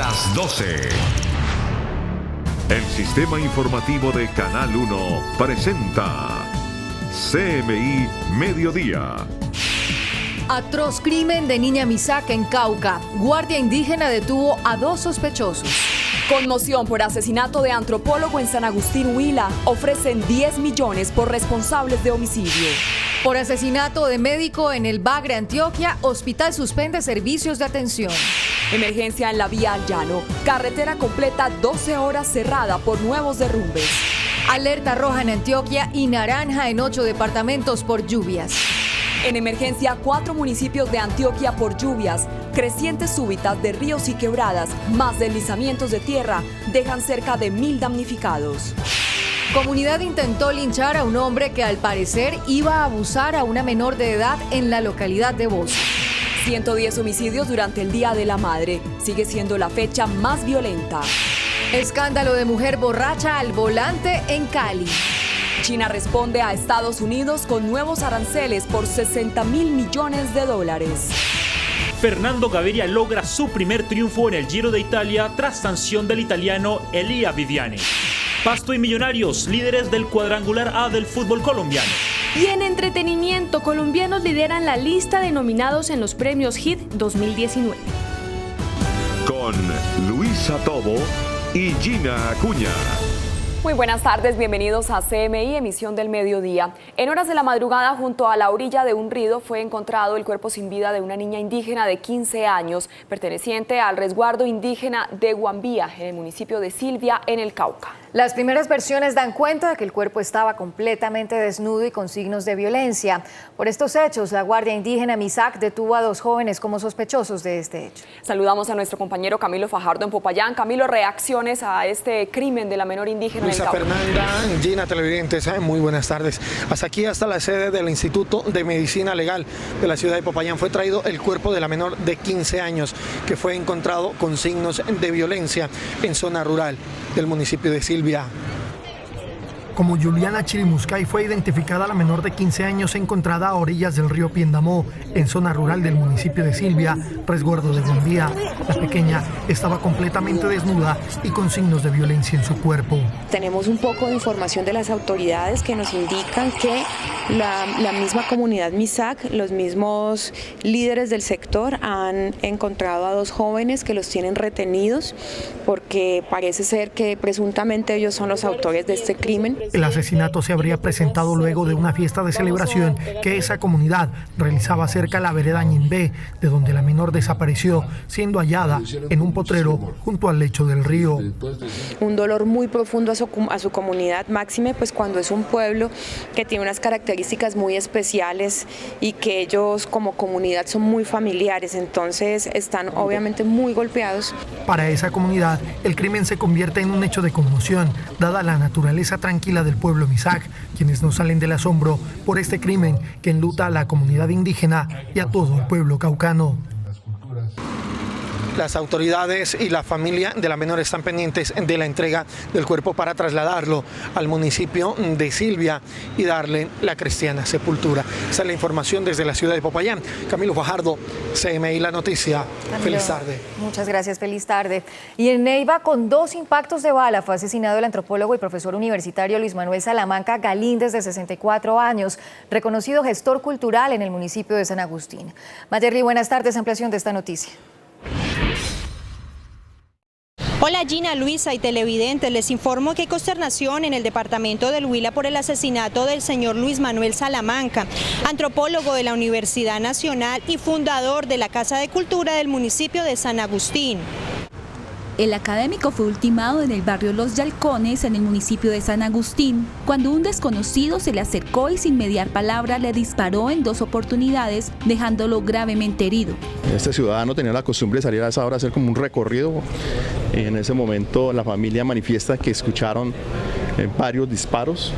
Las 12. El sistema informativo de Canal 1 presenta CMI Mediodía. Atroz crimen de niña Misak en Cauca. Guardia indígena detuvo a 2 sospechosos. Conmoción por asesinato de antropólogo en San Agustín, Huila. Ofrecen 10 millones por responsables de homicidio. Por asesinato de médico en el Bagre, Antioquia, hospital suspende servicios de atención. Emergencia en la vía al llano. Carretera completa 12 horas cerrada por nuevos derrumbes. Alerta roja en Antioquia y naranja en 8 departamentos por lluvias. En emergencia, 4 municipios de Antioquia por lluvias. Crecientes súbitas de ríos y quebradas, más deslizamientos de tierra, dejan cerca de 1.000 damnificados. Comunidad intentó linchar a un hombre que al parecer iba a abusar a una menor de edad en la localidad de Bosa. 110 homicidios durante el Día de la Madre. Sigue siendo la fecha más violenta. Escándalo de mujer borracha al volante en Cali. China responde a Estados Unidos con nuevos aranceles por $60.000 millones. Fernando Gaviria logra su primer triunfo en el Giro de Italia tras sanción del italiano Elia Viviani. Pasto y Millonarios, líderes del cuadrangular A del fútbol colombiano. Y en entretenimiento, colombianos lideran la lista de nominados en los premios HIT 2019. Con Luisa Tobo y Gina Acuña. Muy buenas tardes, bienvenidos a CMI, emisión del mediodía. En horas de la madrugada, junto a la orilla de un río, fue encontrado el cuerpo sin vida de una niña indígena de 15 años, perteneciente al resguardo indígena de Guambía, en el municipio de Silvia, en el Cauca. Las primeras versiones dan cuenta de que el cuerpo estaba completamente desnudo y con signos de violencia. Por estos hechos, la Guardia Indígena Misak detuvo a 2 jóvenes como sospechosos de este hecho. Saludamos a nuestro compañero Camilo Fajardo en Popayán. Camilo, reacciones a este crimen de la menor indígena en el Cauca. Fernanda, Gina, televidentes, muy buenas tardes. Hasta la sede del Instituto de Medicina Legal de la ciudad de Popayán fue traído el cuerpo de la menor de 15 años que fue encontrado con signos de violencia en zona rural del municipio de Silvia. Como Juliana Chirimuscay fue identificada la menor de 15 años encontrada a orillas del río Piendamó, en zona rural del municipio de Silvia, resguardo de Guambía. La pequeña estaba completamente desnuda y con signos de violencia en su cuerpo. Tenemos un poco de información de las autoridades que nos indican que la misma comunidad Misak, los mismos líderes del sector han encontrado a 2 jóvenes que los tienen retenidos porque parece ser que presuntamente ellos son los autores de este crimen. El asesinato se habría presentado luego de una fiesta de celebración que esa comunidad realizaba cerca de la vereda Ñimbé, de donde la menor desapareció, siendo hallada en un potrero junto al lecho del río. Un dolor muy profundo a su comunidad, máxime pues cuando es un pueblo que tiene unas características muy especiales y que ellos como comunidad son muy familiares, entonces están obviamente muy golpeados. Para esa comunidad, el crimen se convierte en un hecho de conmoción, dada la naturaleza tranquila del pueblo Misak, quienes no salen del asombro por este crimen que enluta a la comunidad indígena y a todo el pueblo caucano. Las autoridades y la familia de la menor están pendientes de la entrega del cuerpo para trasladarlo al municipio de Silvia y darle la cristiana sepultura. Esa es la información desde la ciudad de Popayán. Camilo Fajardo, CMI La Noticia. Camilo, feliz tarde. Muchas gracias, feliz tarde. Y en Neiva, con 2 impactos de bala, fue asesinado el antropólogo y profesor universitario Luis Manuel Salamanca Galíndez, de 64 años, reconocido gestor cultural en el municipio de San Agustín. Mayerly, buenas tardes, ampliación de esta noticia. Hola Gina, Luisa y televidentes, les informo que hay consternación en el departamento del Huila por el asesinato del señor Luis Manuel Salamanca, antropólogo de la Universidad Nacional y fundador de la Casa de Cultura del municipio de San Agustín. El académico fue ultimado en el barrio Los Yalcones, en el municipio de San Agustín, cuando un desconocido se le acercó y sin mediar palabra le disparó en 2 oportunidades, dejándolo gravemente herido. Este ciudadano tenía la costumbre de salir a esa hora a hacer como un recorrido. En ese momento la familia manifiesta que escucharon varios disparos.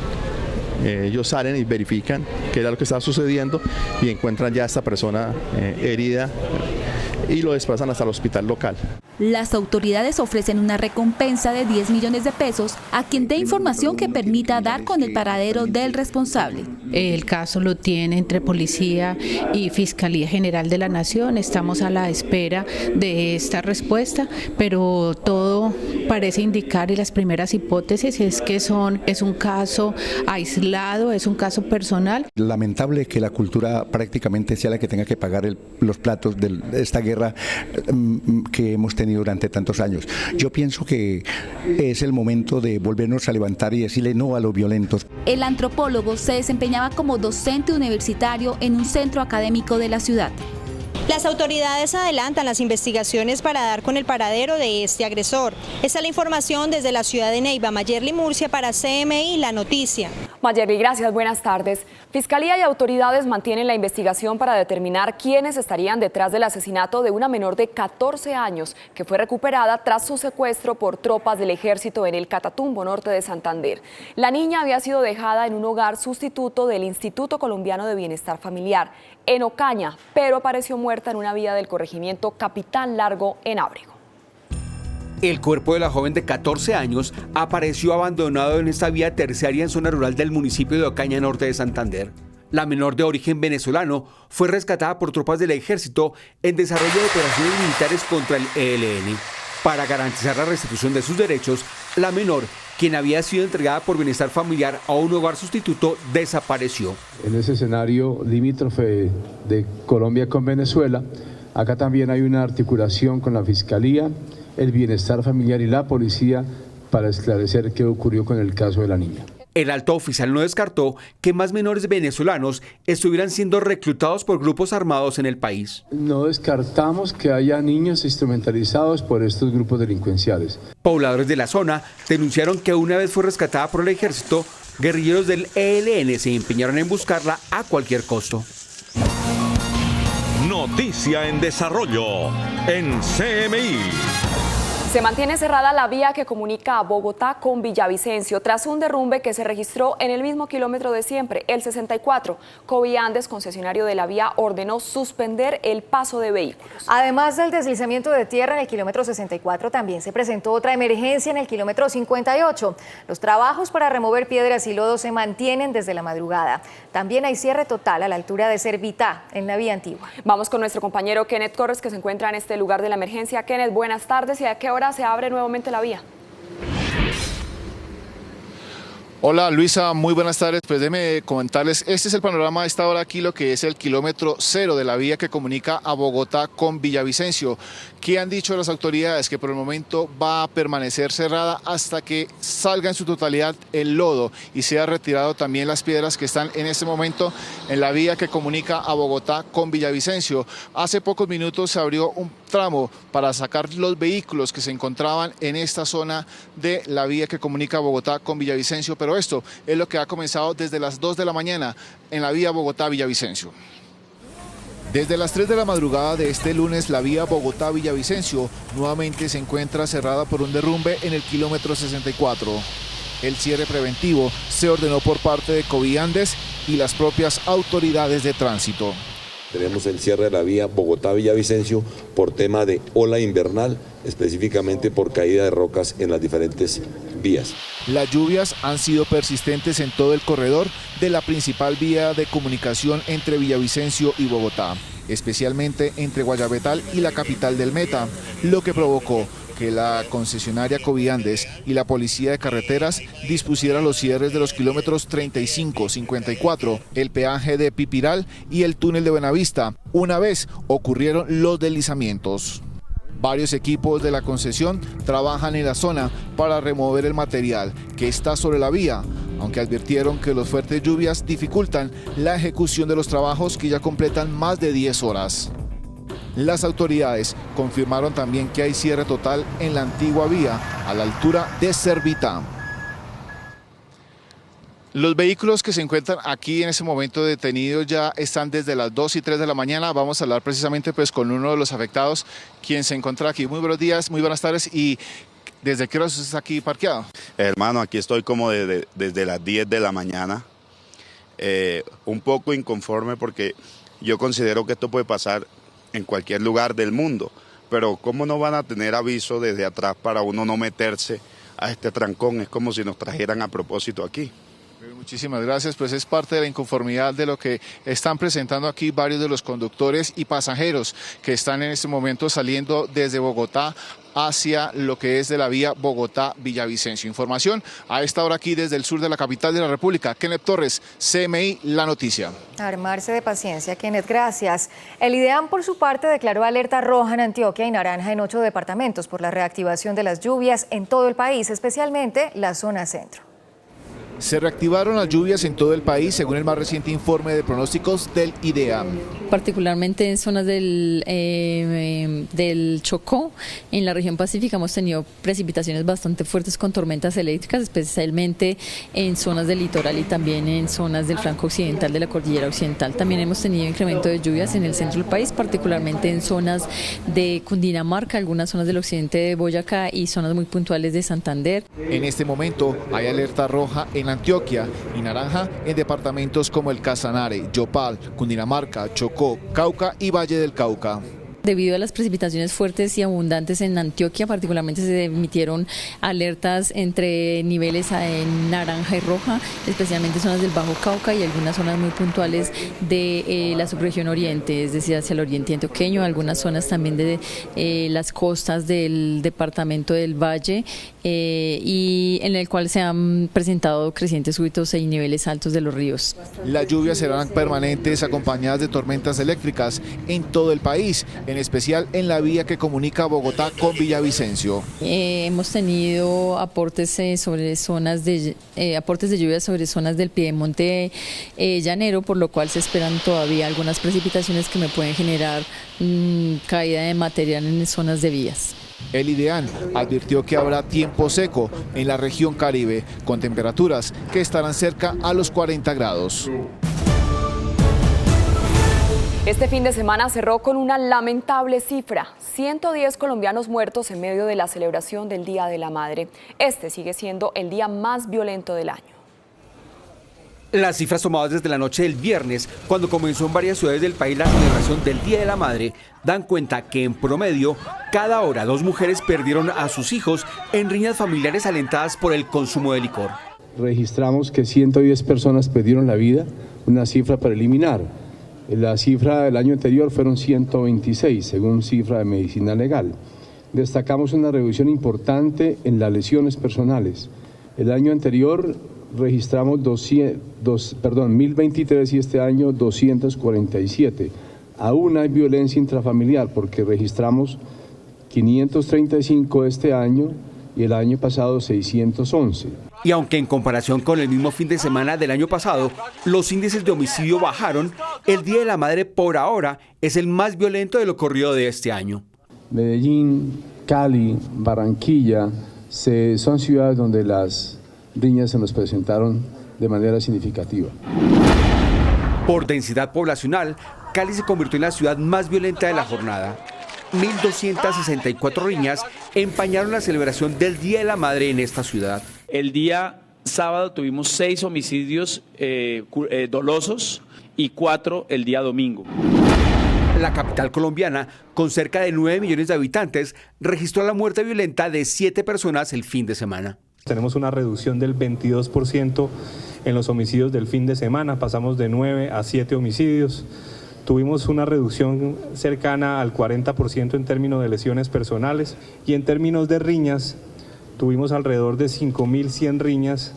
Ellos salen y verifican qué era lo que estaba sucediendo y encuentran ya a esta persona herida y lo desplazan hasta el hospital local. Las autoridades ofrecen una recompensa de 10 millones de pesos a quien dé información que permita dar con el paradero del responsable. El caso lo tiene entre Policía y Fiscalía General de la Nación. Estamos a la espera de esta respuesta, pero todo parece indicar, y las primeras hipótesis es que es un caso aislado, es un caso personal. Lamentable que la cultura prácticamente sea la que tenga que pagar los platos de esta guerra que hemos tenido durante tantos años. Yo pienso que es el momento de volvernos a levantar y decirle no a los violentos. El antropólogo se desempeñaba como docente universitario en un centro académico de la ciudad. Las autoridades adelantan las investigaciones para dar con el paradero de este agresor. Esta es la información desde la ciudad de Neiva. Mayerly Murcia para CMI, La Noticia. Mayerly, gracias. Buenas tardes. Fiscalía y autoridades mantienen la investigación para determinar quiénes estarían detrás del asesinato de una menor de 14 años que fue recuperada tras su secuestro por tropas del ejército en el Catatumbo, norte de Santander. La niña había sido dejada en un hogar sustituto del Instituto Colombiano de Bienestar Familiar, en Ocaña, pero apareció muerta en una vía del corregimiento Capitán Largo, en Ábrego. El cuerpo de la joven de 14 años apareció abandonado en esta vía terciaria en zona rural del municipio de Ocaña, norte de Santander. La menor de origen venezolano fue rescatada por tropas del ejército en desarrollo de operaciones militares contra el ELN. Para garantizar la restitución de sus derechos, la menor, quien había sido entregada por Bienestar Familiar a un hogar sustituto, desapareció. En ese escenario limítrofe de Colombia con Venezuela, acá también hay una articulación con la Fiscalía, el Bienestar Familiar y la Policía para esclarecer qué ocurrió con el caso de la niña. El alto oficial no descartó que más menores venezolanos estuvieran siendo reclutados por grupos armados en el país. No descartamos que haya niños instrumentalizados por estos grupos delincuenciales. Pobladores de la zona denunciaron que una vez fue rescatada por el ejército, guerrilleros del ELN se empeñaron en buscarla a cualquier costo. Noticia en desarrollo en CMI. Se mantiene cerrada la vía que comunica a Bogotá con Villavicencio tras un derrumbe que se registró en el mismo kilómetro de siempre, el 64. Coviandes, concesionario de la vía, ordenó suspender el paso de vehículos. Además del deslizamiento de tierra en el kilómetro 64, también se presentó otra emergencia en el kilómetro 58. Los trabajos para remover piedras y lodo se mantienen desde la madrugada. También hay cierre total a la altura de Servitá, en la vía antigua. Vamos con nuestro compañero Kenneth Torres, que se encuentra en este lugar de la emergencia. Kenneth, buenas tardes. ¿Y a qué hora se abre nuevamente la vía? Hola Luisa, muy buenas tardes. Pues déjeme comentarles, este es el panorama a esta hora aquí, lo que es el kilómetro 0 de la vía que comunica a Bogotá con Villavicencio. ¿Qué han dicho las autoridades? Que por el momento va a permanecer cerrada hasta que salga en su totalidad el lodo y sea retirado también las piedras que están en este momento en la vía que comunica a Bogotá con Villavicencio. Hace pocos minutos se abrió un tramo para sacar los vehículos que se encontraban en esta zona de la vía que comunica a Bogotá con Villavicencio, pero esto es lo que ha comenzado desde las 2 de la mañana en la vía Bogotá-Villavicencio. Desde las 3 de la madrugada de este lunes, la vía Bogotá-Villavicencio nuevamente se encuentra cerrada por un derrumbe en el kilómetro 64. El cierre preventivo se ordenó por parte de Coviandes y las propias autoridades de tránsito. Tenemos el cierre de la vía Bogotá-Villavicencio por tema de ola invernal, específicamente por caída de rocas en las diferentes vías. Las lluvias han sido persistentes en todo el corredor de la principal vía de comunicación entre Villavicencio y Bogotá, especialmente entre Guayabetal y la capital del Meta, lo que provocó que la concesionaria Coviandes y la Policía de Carreteras dispusieran los cierres de los kilómetros 35, 54, el peaje de Pipiral y el túnel de Buenavista, una vez ocurrieron los deslizamientos. Varios equipos de la concesión trabajan en la zona para remover el material que está sobre la vía, aunque advirtieron que las fuertes lluvias dificultan la ejecución de los trabajos que ya completan más de 10 horas. Las autoridades confirmaron también que hay cierre total en la antigua vía a la altura de Servitá. Los vehículos que se encuentran aquí en este momento detenidos ya están desde las 2 y 3 de la mañana. Vamos a hablar precisamente pues con uno de los afectados, quien se encuentra aquí. Muy buenos días, muy buenas tardes. ¿Y desde qué hora estás aquí parqueado? Hermano, aquí estoy como desde las 10 de la mañana. Un poco inconforme porque yo considero que esto puede pasar en cualquier lugar del mundo, pero ¿cómo no van a tener aviso desde atrás para uno no meterse a este trancón? Es como si nos trajeran a propósito aquí. Muchísimas gracias, pues es parte de la inconformidad de lo que están presentando aquí varios de los conductores y pasajeros que están en este momento saliendo desde Bogotá hacia lo que es de la vía Bogotá-Villavicencio. Información a esta hora aquí desde el sur de la capital de la República. Kenneth Torres, CMI, La Noticia. Armarse de paciencia, Kenneth, gracias. El IDEAM, por su parte, declaró alerta roja en Antioquia y naranja en 8 departamentos por la reactivación de las lluvias en todo el país, especialmente la zona centro. Se reactivaron las lluvias en todo el país, según el más reciente informe de pronósticos del IDEAM. Particularmente en zonas del Chocó, en la región pacífica hemos tenido precipitaciones bastante fuertes con tormentas eléctricas, especialmente en zonas del litoral y también en zonas del flanco occidental de la cordillera occidental. También hemos tenido incremento de lluvias en el centro del país, particularmente en zonas de Cundinamarca, algunas zonas del occidente de Boyacá y zonas muy puntuales de Santander. En este momento hay alerta roja en Antioquia y naranja en departamentos como el Casanare, Yopal, Cundinamarca, Chocó, Cauca y Valle del Cauca. Debido a las precipitaciones fuertes y abundantes en Antioquia, particularmente se emitieron alertas entre niveles en naranja y roja, especialmente zonas del Bajo Cauca y algunas zonas muy puntuales de la subregión oriente, es decir, hacia el oriente antioqueño, algunas zonas también de las costas del departamento del Valle, y en el cual se han presentado crecientes súbitos y niveles altos de los ríos. Las lluvias serán permanentes acompañadas de tormentas eléctricas en todo el país, en especial en la vía que comunica Bogotá con Villavicencio. Hemos tenido aportes sobre zonas aportes de lluvia sobre zonas del piedemonte llanero, por lo cual se esperan todavía algunas precipitaciones que me pueden generar caída de material en zonas de vías. El IDEAM advirtió que habrá tiempo seco en la región Caribe, con temperaturas que estarán cerca a los 40 grados. Este fin de semana cerró con una lamentable cifra: 110 colombianos muertos en medio de la celebración del Día de la Madre. Este sigue siendo el día más violento del año. Las cifras tomadas desde la noche del viernes, cuando comenzó en varias ciudades del país la celebración del Día de la Madre, dan cuenta que en promedio, cada hora 2 mujeres perdieron a sus hijos en riñas familiares alentadas por el consumo de licor. Registramos que 110 personas perdieron la vida, una cifra preliminar. La cifra del año anterior fueron 126, según cifra de Medicina Legal. Destacamos una reducción importante en las lesiones personales. El año anterior registramos 1.023 y este año 247. Aún hay violencia intrafamiliar porque registramos 535 este año y el año pasado 611. Y aunque en comparación con el mismo fin de semana del año pasado, los índices de homicidio bajaron, el Día de la Madre por ahora es el más violento de lo ocurrido de este año. Medellín, Cali, Barranquilla, son ciudades donde las riñas se nos presentaron de manera significativa. Por densidad poblacional, Cali se convirtió en la ciudad más violenta de la jornada. 1.264 riñas empañaron la celebración del Día de la Madre en esta ciudad. El día sábado tuvimos 6 homicidios dolosos y 4 el día domingo. La capital colombiana, con cerca de 9 millones de habitantes, registró la muerte violenta de 7 personas el fin de semana. Tenemos una reducción del 22% en los homicidios del fin de semana, pasamos de 9 a 7 homicidios. Tuvimos una reducción cercana al 40% en términos de lesiones personales y en términos de riñas tuvimos alrededor de 5.100 riñas,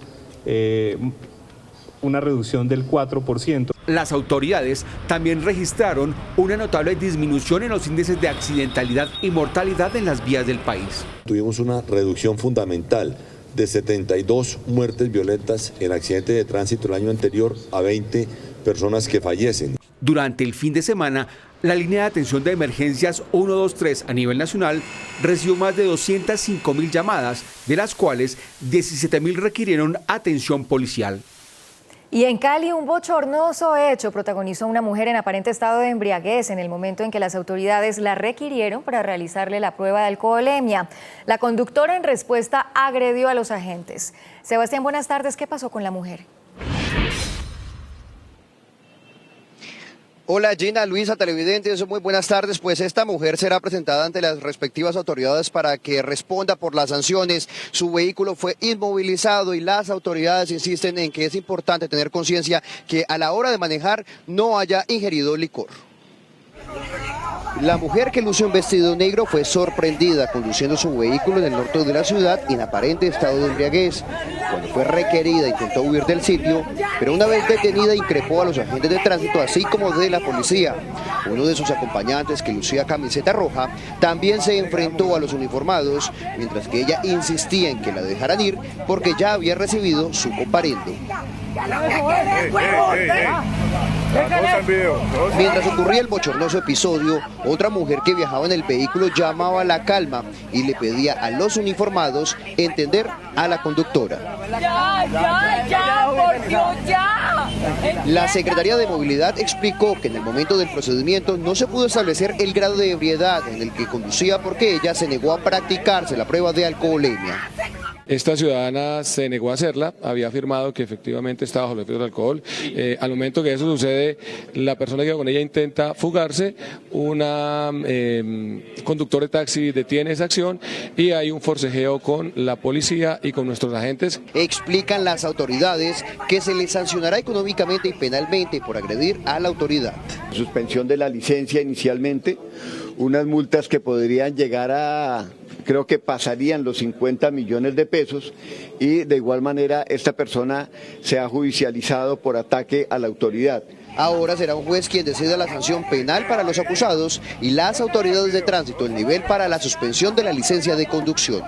una reducción del 4%. Las autoridades también registraron una notable disminución en los índices de accidentalidad y mortalidad en las vías del país. Tuvimos una reducción fundamental de 72 muertes violentas en accidentes de tránsito el año anterior a 20 personas que fallecen. Durante el fin de semana, la línea de atención de emergencias 123 a nivel nacional recibió más de 205.000 llamadas, de las cuales 17.000 requirieron atención policial. Y en Cali, un bochornoso hecho protagonizó una mujer en aparente estado de embriaguez en el momento en que las autoridades la requirieron para realizarle la prueba de alcoholemia. La conductora en respuesta agredió a los agentes. Sebastián, buenas tardes. ¿Qué pasó con la mujer? Hola Gina, Luisa, televidentes, muy buenas tardes. Pues esta mujer será presentada ante las respectivas autoridades para que responda por las sanciones. Su vehículo fue inmovilizado y las autoridades insisten en que es importante tener conciencia que a la hora de manejar no haya ingerido licor. La mujer, que luce un vestido negro, fue sorprendida conduciendo su vehículo en el norte de la ciudad en aparente estado de embriaguez. Cuando fue requerida intentó huir del sitio, pero una vez detenida increpó a los agentes de tránsito así como de la policía. Uno de sus acompañantes, que lucía camiseta roja, también se enfrentó a los uniformados, mientras que ella insistía en que la dejaran ir porque ya había recibido su comparendo. Mientras ocurría el bochornoso episodio, otra mujer que viajaba en el vehículo llamaba a la calma y le pedía a los uniformados entender a la conductora. Ya, por Dios, ya. La Secretaría de Movilidad explicó que en el momento del procedimiento no se pudo establecer el grado de ebriedad en el que conducía porque ella se negó a practicarse la prueba de alcoholemia. Esta ciudadana se negó a hacerla, había afirmado que efectivamente estaba bajo el efecto del alcohol. Al momento que eso sucede, la persona que iba con ella intenta fugarse, una conductor de taxi detiene esa acción y hay un forcejeo con la policía y con nuestros agentes. Explican las autoridades que se les sancionará económicamente y penalmente por agredir a la autoridad. Suspensión de la licencia inicialmente, unas multas que podrían llegar a... creo que pasarían los 50 millones de pesos y de igual manera esta persona se ha judicializado por ataque a la autoridad. Ahora será un juez quien decida la sanción penal para los acusados y las autoridades de tránsito el nivel para la suspensión de la licencia de conducción.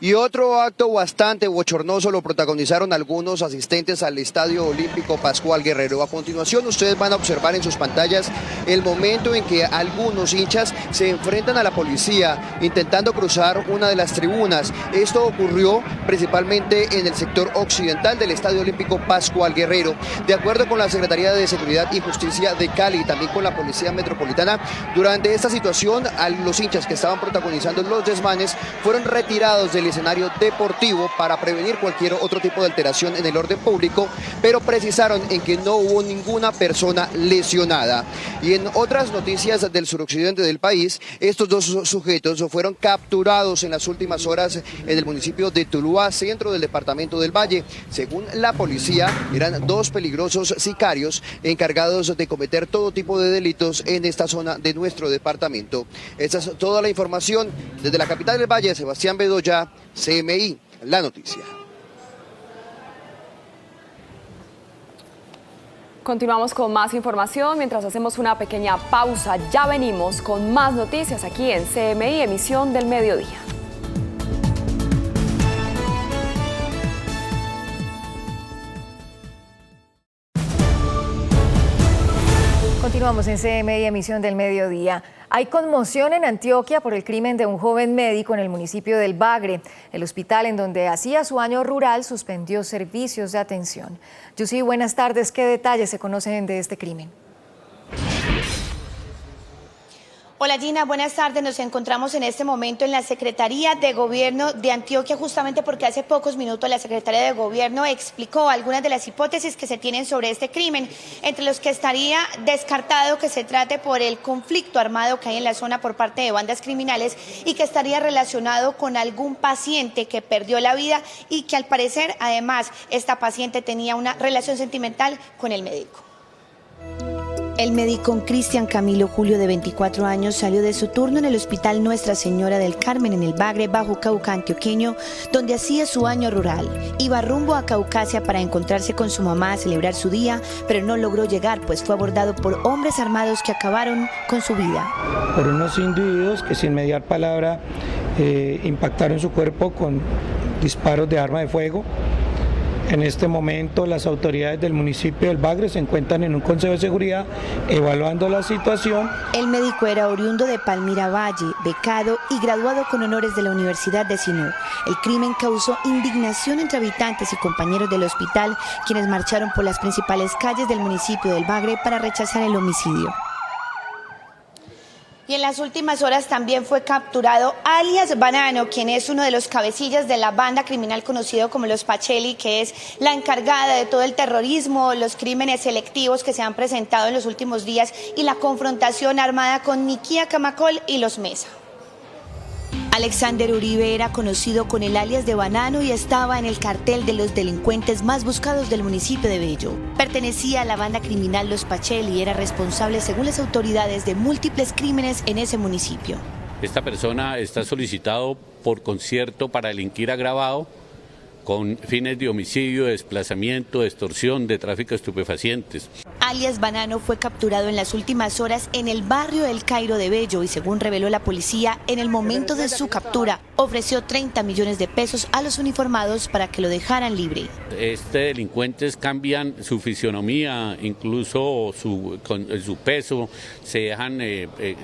Y otro acto bastante bochornoso lo protagonizaron algunos asistentes al Estadio Olímpico Pascual Guerrero. A continuación ustedes van a observar en sus pantallas el momento en que algunos hinchas se enfrentan a la policía intentando cruzar una de las tribunas. Esto ocurrió principalmente en el sector occidental del Estadio Olímpico Pascual Guerrero. De acuerdo con la Secretaría de Seguridad y Justicia de Cali y también con la Policía Metropolitana, durante esta situación los hinchas que estaban protagonizando los desmanes fueron retirados del escenario deportivo para prevenir cualquier otro tipo de alteración en el orden público, pero precisaron en que no hubo ninguna persona lesionada. Y en otras noticias del suroccidente del país, estos dos sujetos fueron capturados en las últimas horas en el municipio de Tuluá, centro del departamento del Valle. Según la policía, eran dos peligrosos sicarios encargados de cometer todo tipo de delitos en esta zona de nuestro departamento. Esta es toda la información desde la capital del Valle. Sebastián Bedoya, CMI, la noticia. Continuamos con más información mientras hacemos una pequeña pausa. Ya venimos con más noticias aquí en CMI, emisión del mediodía. Continuamos en CMI, emisión del mediodía. Hay conmoción en Antioquia por el crimen de un joven médico en el municipio del Bagre. El hospital en donde hacía su año rural suspendió servicios de atención. Yusi, buenas tardes. ¿Qué detalles se conocen de este crimen? Hola Gina, buenas tardes. Nos encontramos en este momento en la Secretaría de Gobierno de Antioquia, justamente porque hace pocos minutos la Secretaría de Gobierno explicó algunas de las hipótesis que se tienen sobre este crimen, entre los que estaría descartado que se trate por el conflicto armado que hay en la zona por parte de bandas criminales y que estaría relacionado con algún paciente que perdió la vida y que al parecer además esta paciente tenía una relación sentimental con el médico. El médico Cristian Camilo Julio, de 24 años, salió de su turno en el Hospital Nuestra Señora del Carmen en el Bagre, Bajo Cauca antioqueño, donde hacía su año rural. Iba rumbo a Caucasia para encontrarse con su mamá a celebrar su día, pero no logró llegar, pues fue abordado por hombres armados que acabaron con su vida. Por unos individuos que sin mediar palabra impactaron su cuerpo con disparos de arma de fuego. En este momento las autoridades del municipio del Bagre se encuentran en un consejo de seguridad evaluando la situación. El médico era oriundo de Palmira Valle, becado y graduado con honores de la Universidad de Sinú. El crimen causó indignación entre habitantes y compañeros del hospital, quienes marcharon por las principales calles del municipio del Bagre para rechazar el homicidio. Y en las últimas horas también fue capturado alias Banano, quien es uno de los cabecillas de la banda criminal conocido como los Pacelli, que es la encargada de todo el terrorismo, los crímenes selectivos que se han presentado en los últimos días y la confrontación armada con Niquía Camacol y los Mesa. Alexander Uribe era conocido con el alias de Banano y estaba en el cartel de los delincuentes más buscados del municipio de Bello. Pertenecía a la banda criminal Los Pacelli y era responsable, según las autoridades, de múltiples crímenes en ese municipio. Esta persona está solicitado por concierto para delinquir agravado con fines de homicidio, de desplazamiento, de extorsión, de tráfico de estupefacientes. Alias Banano fue capturado en las últimas horas en el barrio El Cairo de Bello y, según reveló la policía, en el momento de su captura ofreció 30 millones de pesos a los uniformados para que lo dejaran libre. Delincuentes cambian su fisionomía, incluso con su peso, se dejan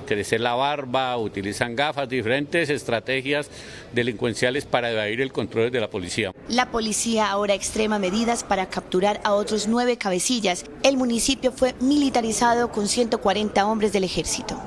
crecer la barba, utilizan gafas, diferentes estrategias delincuenciales para evadir el control de la policía. La policía ahora extrema medidas para capturar a otros 9 cabecillas. El municipio fue militarizado con 140 hombres del ejército.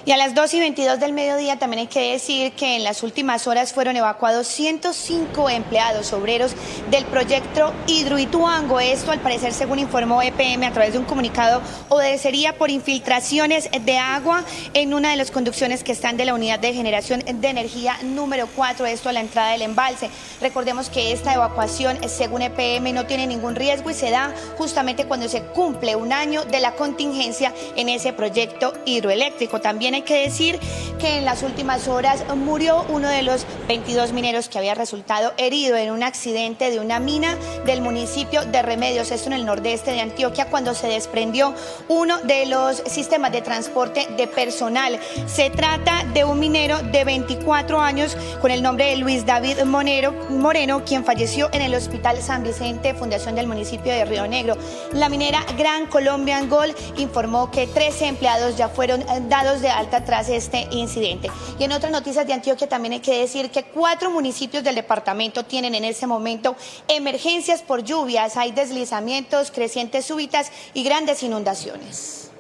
Y a las 2:22 del mediodía también hay que decir que en las últimas horas fueron evacuados 105 empleados obreros del proyecto Hidroituango. Esto, al parecer, según informó EPM a través de un comunicado, obedecería por infiltraciones de agua en una de las conducciones que están de la unidad de generación de energía número 4, esto a la entrada del embalse. Recordemos que esta evacuación, según EPM, no tiene ningún riesgo y se da justamente cuando se cumple un año de la contingencia en ese proyecto hidroeléctrico. También hay que decir que en las últimas horas murió uno de los 22 mineros que había resultado herido en un accidente de una mina del municipio de Remedios, esto en el nordeste de Antioquia, cuando se desprendió uno de los sistemas de transporte de personal. Se trata de un minero de 24 años con el nombre de Luis David Moreno, quien falleció en el Hospital San Vicente, fundación del municipio de Río Negro. La minera Gran Colombian Gold informó que 13 empleados ya fueron dados de alta tras este incidente. Y en otras noticias de Antioquia también hay que decir que 4 municipios del departamento tienen en este momento emergencias por lluvias. Hay deslizamientos, crecientes súbitas y grandes inundaciones.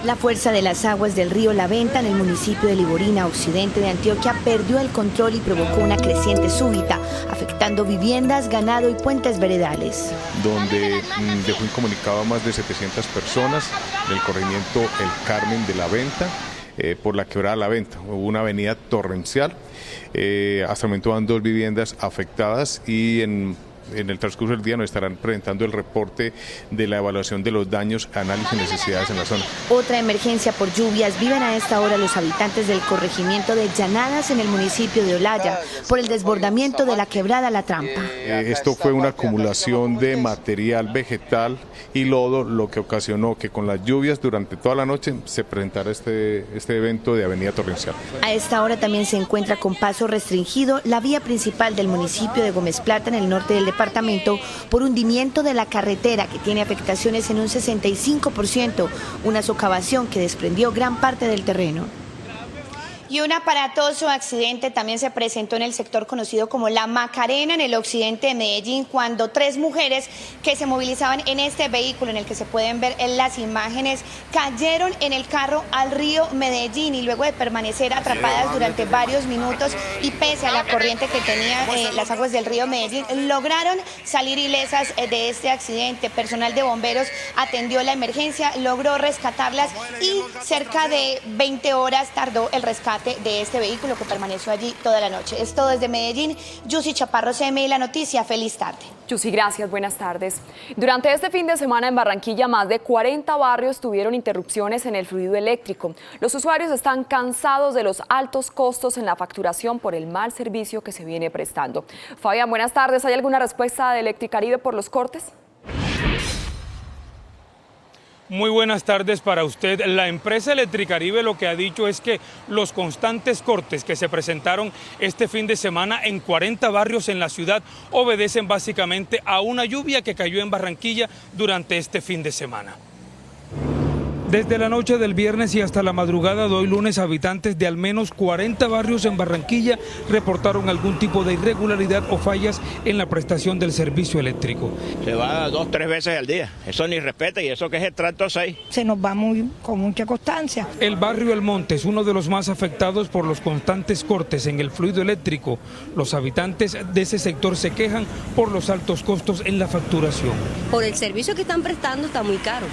La fuerza de las aguas del río La Venta en el municipio de Liborina, occidente de Antioquia, perdió el control y provocó una creciente súbita, afectando viviendas, ganado y puentes veredales. Donde dejó incomunicado a más de 700 personas del corregimiento El Carmen de La Venta, por la quebrada La Venta. Hubo una avenida torrencial, hasta el momento van 2 viviendas afectadas y en el transcurso del día nos estarán presentando el reporte de la evaluación de los daños, análisis y necesidades en la zona. Otra emergencia por lluvias viven a esta hora los habitantes del corregimiento de Llanadas en el municipio de Olaya por el desbordamiento de la quebrada La Trampa. Esto fue una acumulación de material vegetal y lodo, lo que ocasionó que con las lluvias durante toda la noche se presentara este evento de avenida torrencial. A esta hora también se encuentra con paso restringido la vía principal del municipio de Gómez Plata en el norte del departamento por hundimiento de la carretera que tiene afectaciones en un 65%, una socavación que desprendió gran parte del terreno. Y un aparatoso accidente también se presentó en el sector conocido como La Macarena, en el occidente de Medellín, cuando 3 mujeres que se movilizaban en este vehículo, en el que se pueden ver en las imágenes, cayeron en el carro al río Medellín y luego de permanecer atrapadas durante varios minutos y pese a la corriente que tenían las aguas del río Medellín, lograron salir ilesas de este accidente. Personal de bomberos atendió la emergencia, logró rescatarlas y cerca de 20 horas tardó el rescate de este vehículo que permaneció allí toda la noche. Es todo desde Medellín. Yusi Chaparro, CMI La Noticia. Feliz tarde. Yusi, gracias. Buenas tardes. Durante este fin de semana en Barranquilla, más de 40 barrios tuvieron interrupciones en el fluido eléctrico. Los usuarios están cansados de los altos costos en la facturación por el mal servicio que se viene prestando. Fabián, buenas tardes. ¿Hay alguna respuesta de Electricaribe por los cortes? Muy buenas tardes para usted. La empresa Electricaribe lo que ha dicho es que los constantes cortes que se presentaron este fin de semana en 40 barrios en la ciudad obedecen básicamente a una lluvia que cayó en Barranquilla durante este fin de semana. Desde la noche del viernes y hasta la madrugada de hoy lunes, habitantes de al menos 40 barrios en Barranquilla reportaron algún tipo de irregularidad o fallas en la prestación del servicio eléctrico. Se va 2 o 3 veces al día, eso ni respeta, y eso que es el tracto 6. Se nos va con mucha constancia. El barrio El Monte es uno de los más afectados por los constantes cortes en el fluido eléctrico. Los habitantes de ese sector se quejan por los altos costos en la facturación. Por el servicio que están prestando está muy caro.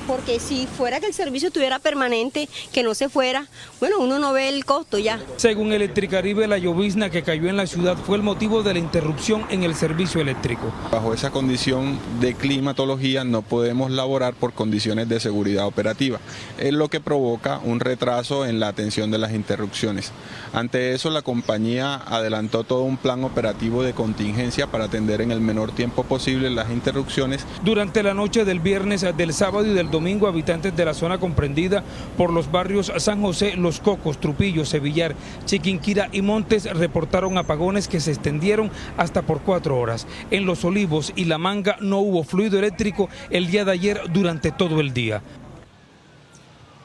Porque si fuera que el servicio estuviera permanente, que no se fuera, bueno, uno no ve el costo ya. Según Electricaribe, la llovizna que cayó en la ciudad fue el motivo de la interrupción en el servicio eléctrico. Bajo esa condición de climatología no podemos laborar por condiciones de seguridad operativa, es lo que provoca un retraso en la atención de las interrupciones. Ante eso, la compañía adelantó todo un plan operativo de contingencia para atender en el menor tiempo posible las interrupciones. Durante la noche del viernes, del sábado y del domingo, habitantes de la zona comprendida por los barrios San José, Los Cocos, Trupillo, Sevillar, Chiquinquirá y Montes reportaron apagones que se extendieron hasta por 4 horas. En Los Olivos y La Manga no hubo fluido eléctrico el día de ayer durante todo el día.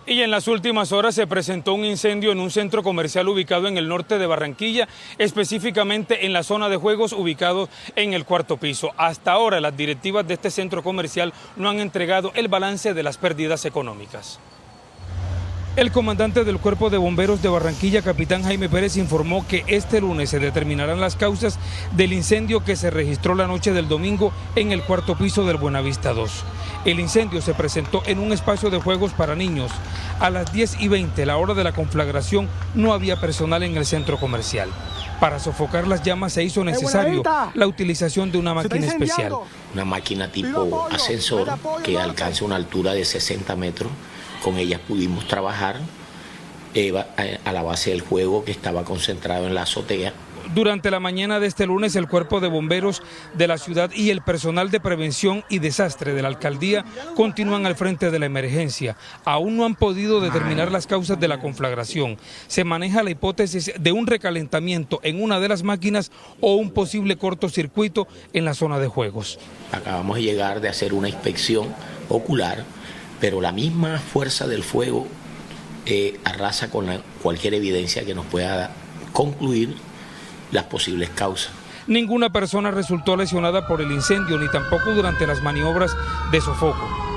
Y en las últimas horas se presentó un incendio en un centro comercial ubicado en el norte de Barranquilla, específicamente en la zona de juegos ubicado en el 4º piso. Hasta ahora las directivas de este centro comercial no han entregado el balance de las pérdidas económicas. El comandante del Cuerpo de Bomberos de Barranquilla, capitán Jaime Pérez, informó que este lunes se determinarán las causas del incendio que se registró la noche del domingo en el 4º piso del Buenavista 2. El incendio se presentó en un espacio de juegos para niños. A las 10:20, la hora de la conflagración, no había personal en el centro comercial. Para sofocar las llamas se hizo necesario la utilización de una máquina especial. Una máquina tipo ascensor que alcanza una altura de 60 metros. Con ellas pudimos trabajar a la base del fuego que estaba concentrado en la azotea. Durante la mañana de este lunes, el Cuerpo de Bomberos de la ciudad y el personal de prevención y desastre de la alcaldía continúan al frente de la emergencia. Aún no han podido determinar las causas de la conflagración. Se maneja la hipótesis de un recalentamiento en una de las máquinas o un posible cortocircuito en la zona de juegos. Acabamos de llegar de hacer una inspección ocular, pero la misma fuerza del fuego arrasa con cualquier evidencia que nos pueda concluir las posibles causas. Ninguna persona resultó lesionada por el incendio, ni tampoco durante las maniobras de sofoco.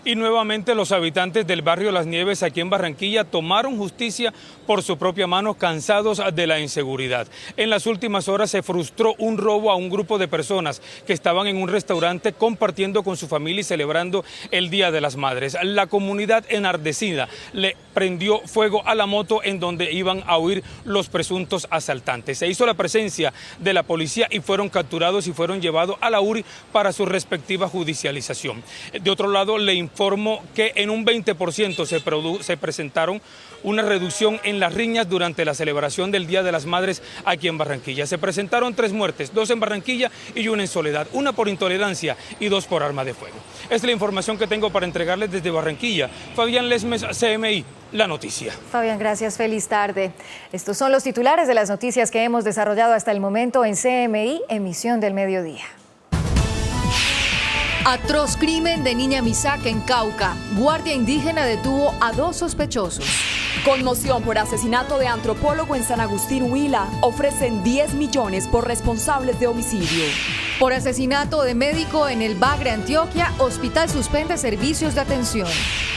Y nuevamente los habitantes del barrio Las Nieves aquí en Barranquilla tomaron justicia por su propia mano, cansados de la inseguridad. En las últimas horas se frustró un robo a un grupo de personas que estaban en un restaurante compartiendo con su familia y celebrando el Día de las Madres. La comunidad enardecida le prendió fuego a la moto en donde iban a huir los presuntos asaltantes. Se hizo la presencia de la policía y fueron capturados y fueron llevados a la URI para su respectiva judicialización. De otro lado, le informo que en un 20% se presentaron una reducción en las riñas durante la celebración del Día de las Madres aquí en Barranquilla. Se presentaron 3 muertes, 2 en Barranquilla y 1 en Soledad, 1 por intolerancia y 2 por arma de fuego. Es la información que tengo para entregarles desde Barranquilla. Fabián Lesmes, CMI, La Noticia. Fabián, gracias, feliz tarde. Estos son los titulares de las noticias que hemos desarrollado hasta el momento en CMI, emisión del mediodía. Atroz crimen de niña Misaca en Cauca. Guardia indígena detuvo a 2 sospechosos. Conmoción por asesinato de antropólogo en San Agustín, Huila. Ofrecen 10 millones por responsables de homicidio. Por asesinato de médico en el Bagre, Antioquia, hospital suspende servicios de atención.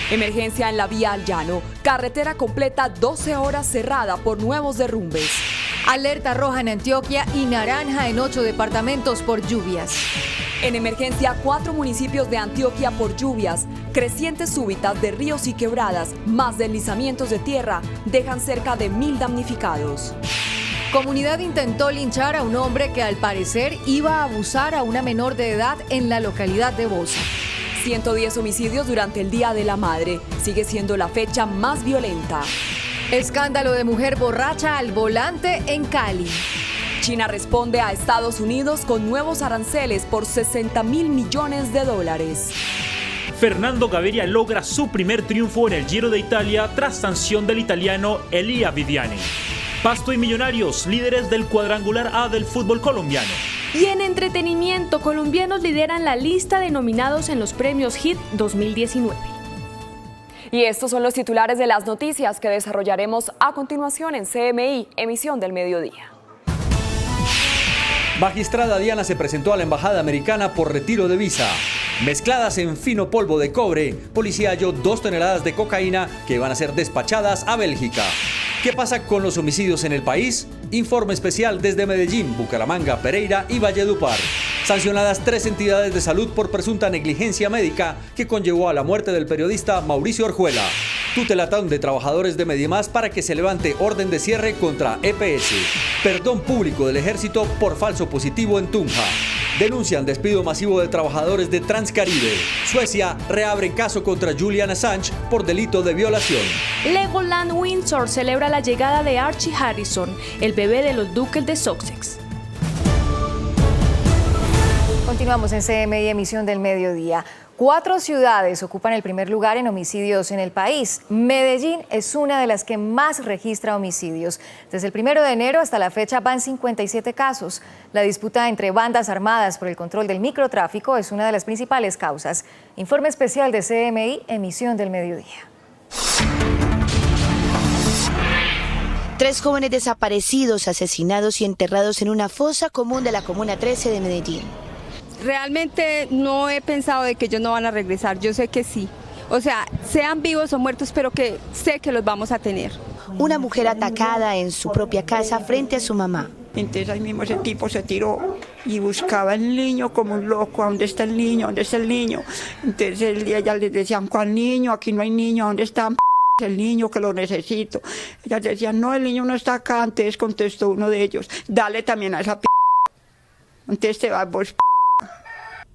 Emergencia en la vía al llano. Carretera completa 12 horas cerrada por nuevos derrumbes. Alerta roja en Antioquia y naranja en 8 departamentos por lluvias. En emergencia, 4 municipios de Antioquia por lluvias. Crecientes súbitas de ríos y quebradas, más deslizamientos de tierra, dejan cerca de 1000 damnificados. Comunidad intentó linchar a un hombre que al parecer iba a abusar a una menor de edad en la localidad de Bosa. 110 homicidios durante el Día de la Madre. Sigue siendo la fecha más violenta. Escándalo de mujer borracha al volante en Cali. China responde a Estados Unidos con nuevos aranceles por $60.000 millones. Fernando Gaviria logra su primer triunfo en el Giro de Italia tras sanción del italiano Elia Viviani. Pasto y Millonarios, líderes del cuadrangular A del fútbol colombiano. Y en entretenimiento, colombianos lideran la lista de nominados en los premios HIT 2019. Y estos son los titulares de las noticias que desarrollaremos a continuación en CMI, emisión del mediodía. Magistrada Diana se presentó a la embajada americana por retiro de visa. Mezcladas en fino polvo de cobre, policía halló 2 toneladas de cocaína que van a ser despachadas a Bélgica. ¿Qué pasa con los homicidios en el país? Informe especial desde Medellín, Bucaramanga, Pereira y Valledupar. Sancionadas 3 entidades de salud por presunta negligencia médica que conllevó a la muerte del periodista Mauricio Orjuela. Tutelatón de trabajadores de Mediemás para que se levante orden de cierre contra EPS. Perdón público del ejército por falso positivo en Tunja. Denuncian despido masivo de trabajadores de Transcaribe. Suecia reabre caso contra Julian Assange por delito de violación. Legoland Windsor celebra la llegada de Archie Harrison, el bebé de los duques de Sussex. Continuamos en CMI, emisión del mediodía. 4 ciudades ocupan el primer lugar en homicidios en el país. Medellín es una de las que más registra homicidios. Desde el 1 de enero hasta la fecha van 57 casos. La disputa entre bandas armadas por el control del microtráfico es una de las principales causas. Informe especial de CMI, emisión del mediodía. 3 jóvenes desaparecidos, asesinados y enterrados en una fosa común de la Comuna 13 de Medellín. Realmente no he pensado de que ellos no van a regresar, yo sé que sí. O sea, sean vivos o muertos, pero que sé que los vamos a tener. Una mujer atacada en su propia casa frente a su mamá. Entonces ahí mismo ese tipo se tiró y buscaba al niño como un loco. ¿Dónde está el niño? ¿Dónde está el niño? Entonces ellas les decían, ¿cuál niño? Aquí no hay niño, ¿dónde está el niño que lo necesito? Ellas decían, no, el niño no está acá. Entonces contestó uno de ellos, dale también a esa Entonces te vas vos.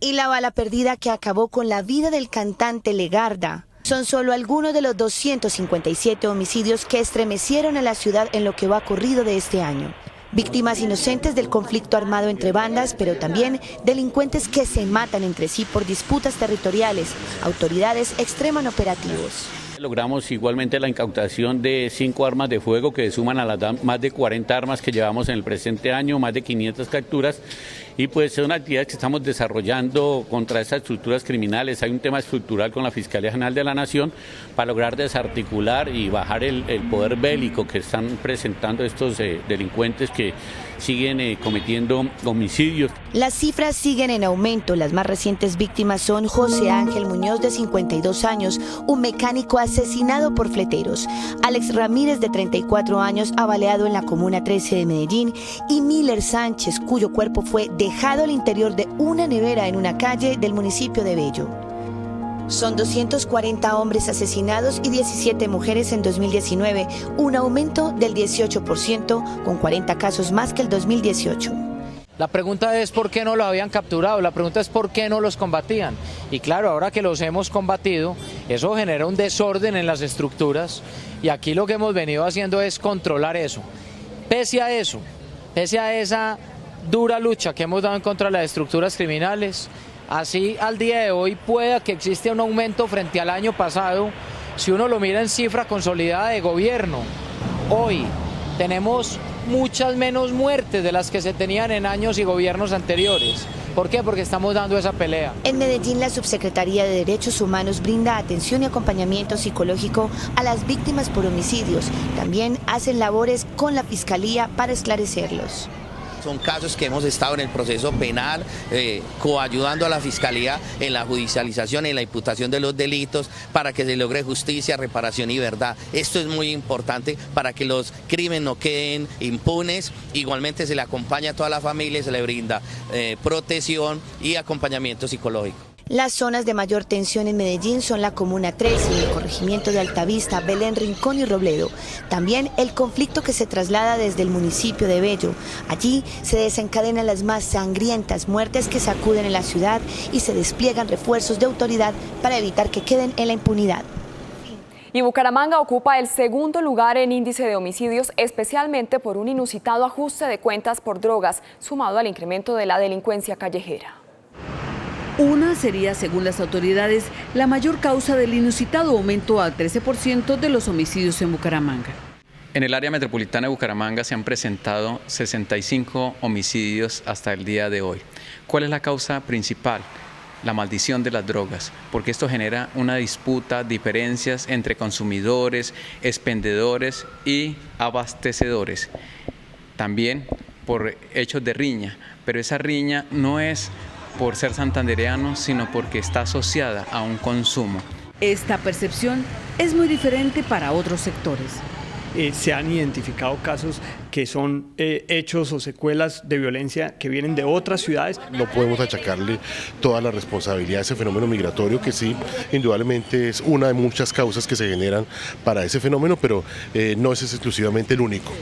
Y la bala perdida que acabó con la vida del cantante Legarda. Son solo algunos de los 257 homicidios que estremecieron a la ciudad en lo que va corrido de este año. Víctimas inocentes del conflicto armado entre bandas, pero también delincuentes que se matan entre sí por disputas territoriales. Autoridades extreman operativos. Logramos igualmente la incautación de 5 armas de fuego que suman a las más de 40 armas que llevamos en el presente año, más de 500 capturas. Y pues son actividades que estamos desarrollando contra estas estructuras criminales. Hay un tema estructural con la Fiscalía General de la Nación para lograr desarticular y bajar el poder bélico que están presentando estos delincuentes que siguen cometiendo homicidios. Las cifras siguen en aumento. Las más recientes víctimas son José Ángel Muñoz, de 52 años, un mecánico asesinado por fleteros, Alex Ramírez, de 34 años, abaleado en la Comuna 13 de Medellín, y Miller Sánchez, cuyo cuerpo fue dejado al interior de una nevera en una calle del municipio de Bello. Son 240 hombres asesinados y 17 mujeres en 2019, un aumento del 18%, con 40 casos más que el 2018. La pregunta es por qué no lo habían capturado, la pregunta es por qué no los combatían. Y claro, ahora que los hemos combatido, eso genera un desorden en las estructuras y aquí lo que hemos venido haciendo es controlar eso. Pese a eso, pese a esa dura lucha que hemos dado en contra de las estructuras criminales, así al día de hoy pueda que existe un aumento frente al año pasado, si uno lo mira en cifra consolidada de gobierno. Hoy tenemos muchas menos muertes de las que se tenían en años y gobiernos anteriores. ¿Por qué? Porque estamos dando esa pelea. En Medellín, la Subsecretaría de Derechos Humanos brinda atención y acompañamiento psicológico a las víctimas por homicidios. También hacen labores con la Fiscalía para esclarecerlos. Son casos que hemos estado en el proceso penal, coayudando a la Fiscalía en la judicialización, en la imputación de los delitos, para que se logre justicia, reparación y verdad. Esto es muy importante para que los crímenes no queden impunes. Igualmente se le acompaña a toda la familia, se le brinda protección y acompañamiento psicológico. Las zonas de mayor tensión en Medellín son la Comuna 13, el corregimiento de Altavista, Belén, Rincón y Robledo. También el conflicto que se traslada desde el municipio de Bello. Allí se desencadenan las más sangrientas muertes que sacuden en la ciudad y se despliegan refuerzos de autoridad para evitar que queden en la impunidad. Y Bucaramanga ocupa el segundo lugar en índice de homicidios, especialmente por un inusitado ajuste de cuentas por drogas, sumado al incremento de la delincuencia callejera. Una sería, según las autoridades, la mayor causa del inusitado aumento al 13% de los homicidios en Bucaramanga. En el área metropolitana de Bucaramanga se han presentado 65 homicidios hasta el día de hoy. ¿Cuál es la causa principal? la maldición de las drogas, porque esto genera una disputa, diferencias entre consumidores, expendedores y abastecedores. También por hechos de riña, pero esa riña no es por ser santandereano, sino porque está asociada a un consumo. Esta percepción es muy diferente para otros sectores. Se han identificado casos que son hechos o secuelas de violencia que vienen de otras ciudades. No podemos achacarle toda la responsabilidad a ese fenómeno migratorio, que sí, indudablemente es una de muchas causas que se generan para ese fenómeno, pero no es exclusivamente el único.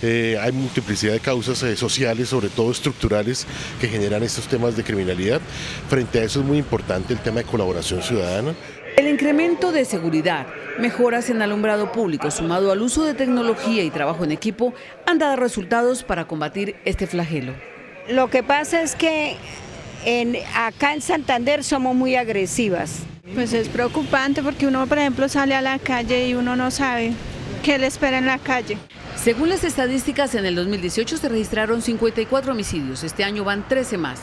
Hay multiplicidad de causas sociales, sobre todo estructurales, que generan estos temas de criminalidad. Frente a eso es muy importante el tema de colaboración ciudadana. El incremento de seguridad, mejoras en alumbrado público sumado al uso de tecnología y trabajo en equipo han dado resultados para combatir este flagelo. Lo que pasa es que acá en Santander somos muy agresivas. Pues es preocupante porque uno, por ejemplo, sale a la calle y uno no sabe qué le espera en la calle. Según las estadísticas, en el 2018 se registraron 54 homicidios, este año van 13 más.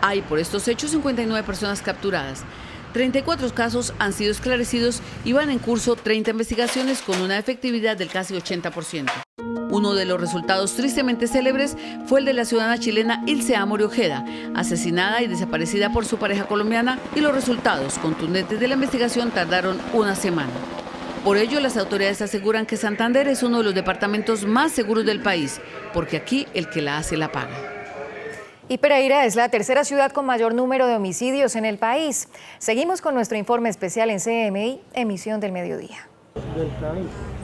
Hay por estos hechos 59 personas capturadas. 34 casos han sido esclarecidos y van en curso 30 investigaciones con una efectividad del casi 80%. Uno de los resultados tristemente célebres fue el de la ciudadana chilena Ilse Amori Ojeda, asesinada y desaparecida por su pareja colombiana, y los resultados contundentes de la investigación tardaron una semana. Por ello, las autoridades aseguran que Santander es uno de los departamentos más seguros del país, porque aquí el que la hace la paga. Y Pereira es la tercera ciudad con mayor número de homicidios en el país. Seguimos con nuestro informe especial en CMI, emisión del mediodía.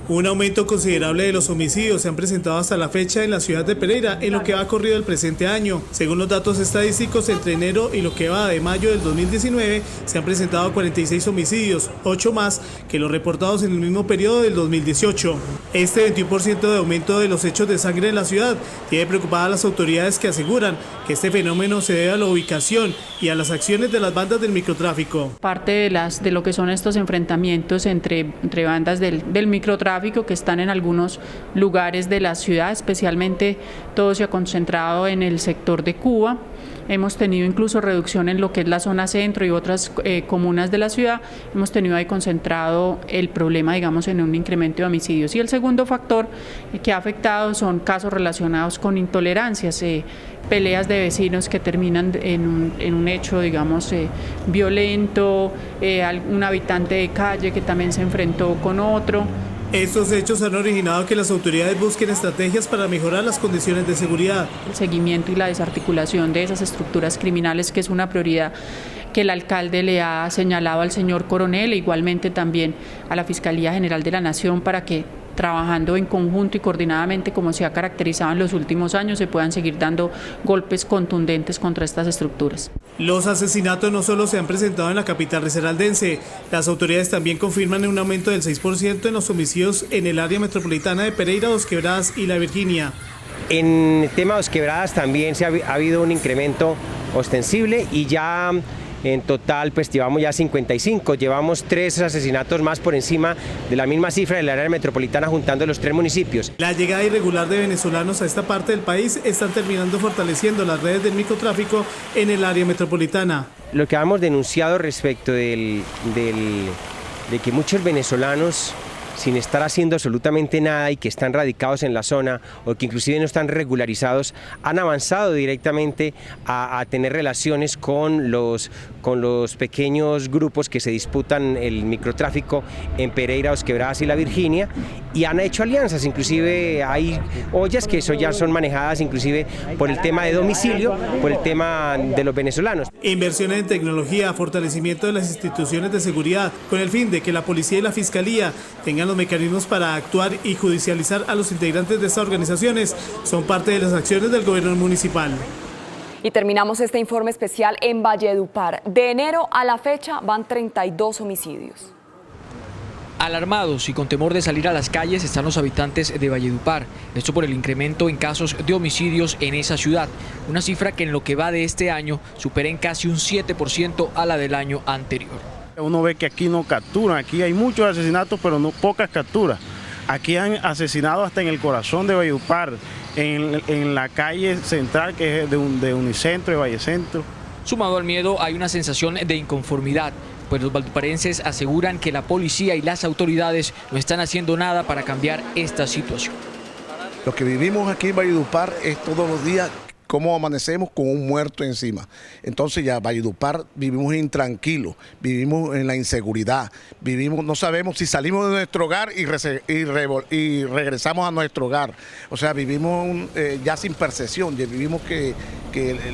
Un aumento considerable de los homicidios se han presentado hasta la fecha en la ciudad de Pereira en lo que va corrido el presente año. Según los datos estadísticos, entre enero y lo que va de mayo del 2019 se han presentado 46 homicidios, 8 más que los reportados en el mismo periodo del 2018. Este 21% de aumento de los hechos de sangre en la ciudad tiene preocupadas a las autoridades, que aseguran que este fenómeno se debe a la ubicación y a las acciones de las bandas del microtráfico. Parte de lo que son estos enfrentamientos entre bandas del microtráfico que están en algunos lugares de la ciudad, especialmente todo se ha concentrado en el sector de Cuba. Hemos tenido incluso reducción en lo que es la zona centro y otras comunas de la ciudad. Hemos tenido ahí concentrado el problema, digamos, en un incremento de homicidios. Y el segundo factor que ha afectado son casos relacionados con intolerancias, peleas de vecinos que terminan en un hecho, digamos, violento, un habitante de calle que también se enfrentó con otro. Estos hechos han originado que las autoridades busquen estrategias para mejorar las condiciones de seguridad. El seguimiento y la desarticulación de esas estructuras criminales, que es una prioridad que el alcalde le ha señalado al señor coronel, e igualmente también a la Fiscalía General de la Nación, para que trabajando en conjunto y coordinadamente, como se ha caracterizado en los últimos años, se puedan seguir dando golpes contundentes contra estas estructuras. Los asesinatos no solo se han presentado en la capital risaraldense, las autoridades también confirman un aumento del 6% en los homicidios en el área metropolitana de Pereira, Dos Quebradas y La Virginia. En el tema de Dos Quebradas también ha habido un incremento ostensible y ya en total pues llevamos ya 55, llevamos 3 asesinatos más por encima de la misma cifra del área metropolitana, juntando los 3 municipios. La llegada irregular de venezolanos a esta parte del país están terminando fortaleciendo las redes del microtráfico en el área metropolitana. Lo que hemos denunciado respecto de que muchos venezolanos, sin estar haciendo absolutamente nada y que están radicados en la zona o que inclusive no están regularizados, han avanzado directamente a tener relaciones con los pequeños grupos que se disputan el microtráfico en Pereira, Dos Quebradas y La Virginia, y han hecho alianzas. Inclusive hay ollas que eso ya son manejadas inclusive por el tema de domicilio, por el tema de los venezolanos. Inversiones en tecnología, fortalecimiento de las instituciones de seguridad, con el fin de que la policía y la fiscalía tengan los mecanismos para actuar y judicializar a los integrantes de estas organizaciones, son parte de las acciones del gobierno municipal. Y terminamos este informe especial en Valledupar. De enero a la fecha van 32 homicidios. Alarmados y con temor de salir a las calles están los habitantes de Valledupar. Esto por el incremento en casos de homicidios en esa ciudad. Una cifra que en lo que va de este año supera en casi un 7% a la del año anterior. Uno ve que aquí no capturan, aquí hay muchos asesinatos pero no pocas capturas. Aquí han asesinado hasta en el corazón de Valledupar, en la calle central que es de Unicentro, de Vallecentro. Sumado al miedo hay una sensación de inconformidad, pues los valdiparenses aseguran que la policía y las autoridades no están haciendo nada para cambiar esta situación. Lo que vivimos aquí en Valledupar es todos los días cómo amanecemos con un muerto encima. Entonces ya Valledupar vivimos intranquilos, vivimos en la inseguridad, vivimos, no sabemos si salimos de nuestro hogar y regresamos a nuestro hogar. O sea, vivimos ya sin percepción, ya vivimos que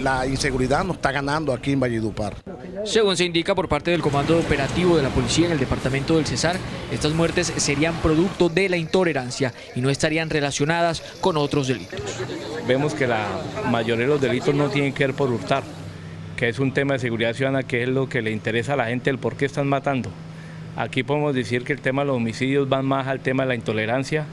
la inseguridad nos está ganando aquí en Valledupar. Según se indica por parte del Comando Operativo de la Policía en el departamento del Cesar, estas muertes serían producto de la intolerancia y no estarían relacionadas con otros delitos. Vemos que la mayoría de los delitos no tienen que ver por hurtar, que es un tema de seguridad ciudadana, que es lo que le interesa a la gente, el por qué están matando. Aquí podemos decir que el tema de los homicidios va más al tema de la intolerancia,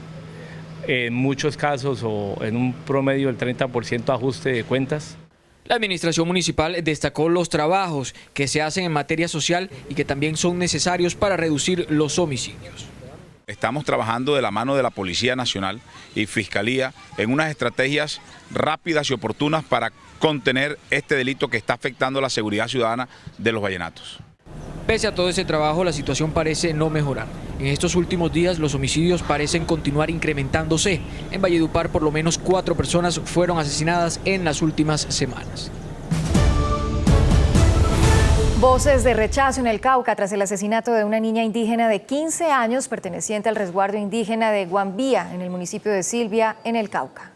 en muchos casos o en un promedio del 30% ajuste de cuentas. La administración municipal destacó los trabajos que se hacen en materia social y que también son necesarios para reducir los homicidios. Estamos trabajando de la mano de la Policía Nacional y Fiscalía en unas estrategias rápidas y oportunas para contener este delito que está afectando la seguridad ciudadana de los vallenatos. Pese a todo ese trabajo, la situación parece no mejorar. En estos últimos días los homicidios parecen continuar incrementándose. En Valledupar por lo menos 4 personas fueron asesinadas en las últimas semanas. Voces de rechazo en el Cauca tras el asesinato de una niña indígena de 15 años perteneciente al resguardo indígena de Guambía en el municipio de Silvia, en el Cauca.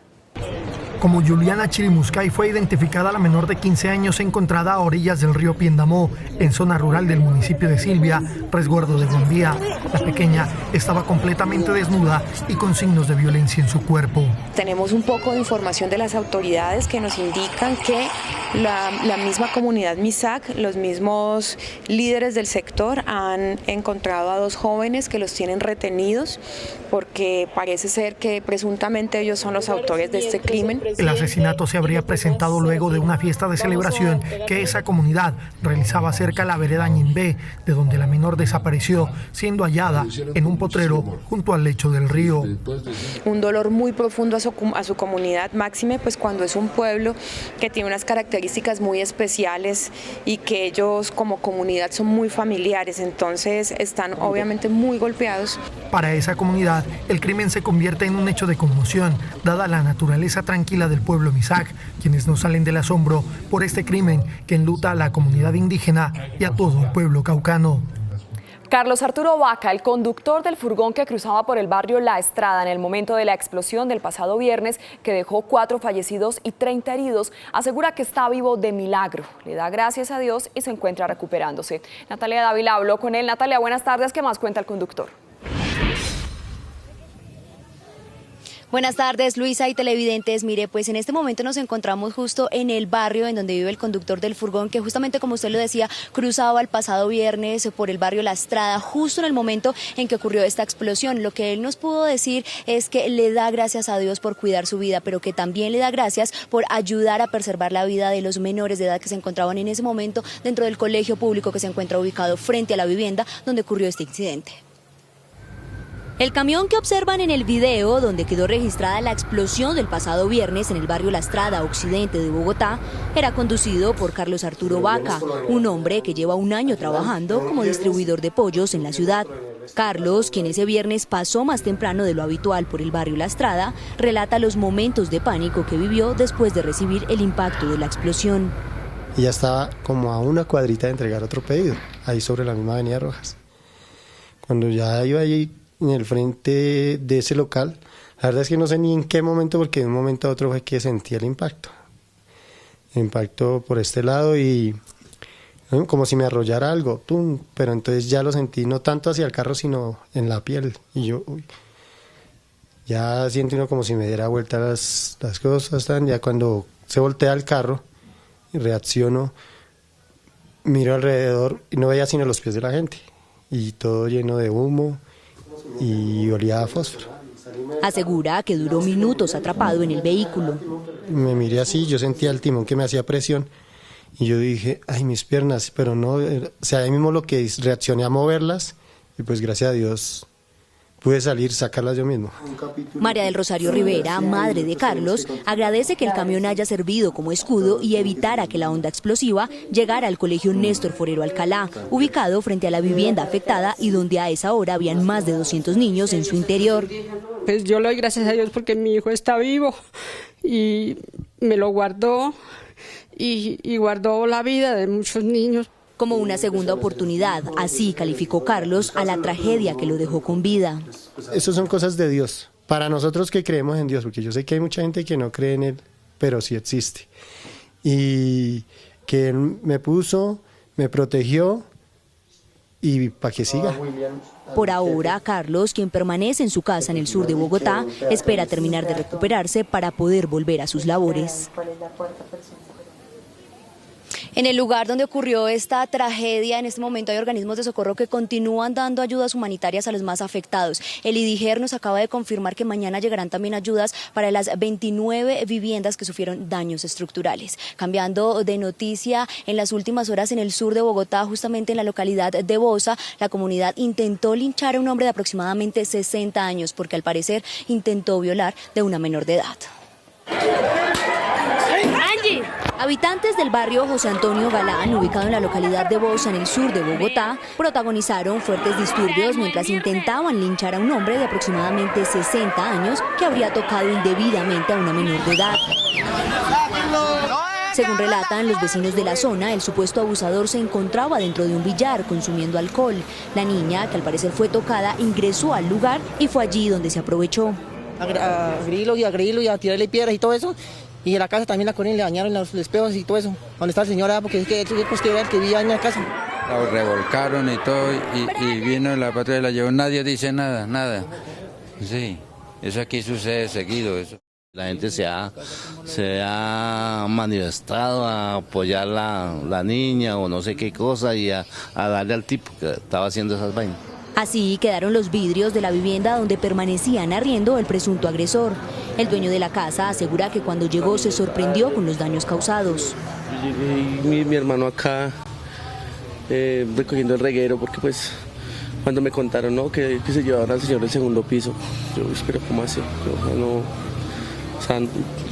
Como Juliana Chirimuscay fue identificada la menor de 15 años encontrada a orillas del río Piendamó, en zona rural del municipio de Silvia, resguardo de Guambía. La pequeña estaba completamente desnuda y con signos de violencia en su cuerpo. Tenemos un poco de información de las autoridades que nos indican que la misma comunidad Misak, los mismos líderes del sector han encontrado a 2 jóvenes que los tienen retenidos porque parece ser que presuntamente ellos son los autores de este crimen. El asesinato se habría presentado luego de una fiesta de celebración que esa comunidad realizaba cerca a la vereda Ñimbé, de donde la menor desapareció, siendo hallada en un potrero junto al lecho del río. Un dolor muy profundo a su comunidad, máxime pues cuando es un pueblo que tiene unas características muy especiales y que ellos como comunidad son muy familiares, entonces están obviamente muy golpeados. Para esa comunidad, el crimen se convierte en un hecho de conmoción, dada la naturaleza tranquila del pueblo Misak, quienes no salen del asombro por este crimen que enluta a la comunidad indígena y a todo el pueblo caucano. Carlos Arturo Vaca, el conductor del furgón que cruzaba por el barrio La Estrada en el momento de la explosión del pasado viernes, que dejó 4 fallecidos y 30 heridos, asegura que está vivo de milagro. Le da gracias a Dios y se encuentra recuperándose. Natalia Dávila habló con él. Natalia, buenas tardes. ¿Qué más cuenta el conductor? Buenas tardes, Luisa y televidentes. Mire, pues en este momento nos encontramos justo en el barrio en donde vive el conductor del furgón, que justamente, como usted lo decía, cruzaba el pasado viernes por el barrio La Estrada, justo en el momento en que ocurrió esta explosión. Lo que él nos pudo decir es que le da gracias a Dios por cuidar su vida, pero que también le da gracias por ayudar a preservar la vida de los menores de edad que se encontraban en ese momento dentro del colegio público que se encuentra ubicado frente a la vivienda donde ocurrió este incidente. El camión que observan en el video, donde quedó registrada la explosión del pasado viernes en el barrio La Estrada, occidente de Bogotá, era conducido por Carlos Arturo Vaca, un hombre que lleva 1 año trabajando como distribuidor de pollos en la ciudad. Carlos, quien ese viernes pasó más temprano de lo habitual por el barrio La Estrada, relata los momentos de pánico que vivió después de recibir el impacto de la explosión. Y ya estaba como a 1 cuadrita de entregar otro pedido, ahí sobre la misma avenida Rojas. Cuando ya iba ahí en el frente de ese local, la verdad es que no sé ni en qué momento, porque de un momento a otro fue que sentí el impacto. El impacto por este lado y como si me arrollara algo, ¡tum! Pero entonces ya lo sentí no tanto hacia el carro, sino en la piel. Y yo, ya siento uno como si me diera vuelta las cosas, ya cuando se voltea el carro y reacciono, miro alrededor y no veía sino los pies de la gente. Y todo lleno de humo y olía a fósforo. Asegura que duró minutos atrapado en el vehículo. Me miré así, yo sentía el timón que me hacía presión y yo dije, ay, mis piernas, pero no, o sea, ahí mismo lo que reaccioné a moverlas y pues gracias a Dios pude salir, sacarlas yo mismo. María del Rosario Rivera, madre de Carlos, agradece que el camión haya servido como escudo y evitara que la onda explosiva llegara al colegio Néstor Forero Alcalá, ubicado frente a la vivienda afectada y donde a esa hora habían más de 200 niños en su interior. Pues yo le doy gracias a Dios porque mi hijo está vivo y me lo guardó y guardó la vida de muchos niños. Como una segunda oportunidad, así calificó Carlos a la tragedia que lo dejó con vida. Eso son cosas de Dios, para nosotros que creemos en Dios, porque yo sé que hay mucha gente que no cree en Él, pero sí existe. Y que Él me puso, me protegió y para que siga. Por ahora, Carlos, quien permanece en su casa en el sur de Bogotá, espera terminar de recuperarse para poder volver a sus labores. En el lugar donde ocurrió esta tragedia, en este momento hay organismos de socorro que continúan dando ayudas humanitarias a los más afectados. El IDIGER nos acaba de confirmar que mañana llegarán también ayudas para las 29 viviendas que sufrieron daños estructurales. Cambiando de noticia, en las últimas horas en el sur de Bogotá, justamente en la localidad de Bosa, la comunidad intentó linchar a un hombre de aproximadamente 60 años porque al parecer intentó violar de una menor de edad. Habitantes del barrio José Antonio Galán, ubicado en la localidad de Bosa, en el sur de Bogotá, protagonizaron fuertes disturbios mientras intentaban linchar a un hombre de aproximadamente 60 años que habría tocado indebidamente a una menor de edad. Según relatan los vecinos de la zona, el supuesto abusador se encontraba dentro de un billar consumiendo alcohol. La niña, que al parecer fue tocada, ingresó al lugar y fue allí donde se aprovechó. A agredirlo y a tirarle piedras y todo eso. Y en la casa también la corrieron, le dañaron los espejos y todo eso. ¿Dónde está el señor? Porque es que pues, que era el que vivía en la casa. La revolcaron y todo, y vino la patrulla y la llevó. Nadie dice nada. Sí, eso aquí sucede seguido. Eso. La gente se ha manifestado a apoyar la niña o no sé qué cosa y a darle al tipo que estaba haciendo esas vainas. Así quedaron los vidrios de la vivienda donde permanecían arriendo el presunto agresor. El dueño de la casa asegura que cuando llegó se sorprendió con los daños causados. Mi hermano acá recogiendo el reguero porque pues cuando me contaron ¿no? que se llevaban al señor del segundo piso, yo pero ¿cómo así?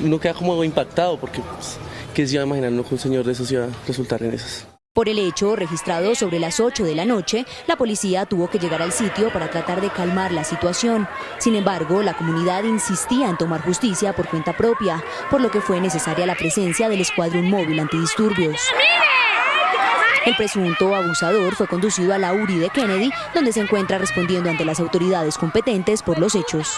Uno queda como impactado porque pues, ¿qué se iba a imaginar que un señor de eso se iba a resultar en esas? Por el hecho, registrado sobre las 8 de la noche, la policía tuvo que llegar al sitio para tratar de calmar la situación. Sin embargo, la comunidad insistía en tomar justicia por cuenta propia, por lo que fue necesaria la presencia del escuadrón móvil antidisturbios. El presunto abusador fue conducido a la URI de Kennedy, donde se encuentra respondiendo ante las autoridades competentes por los hechos.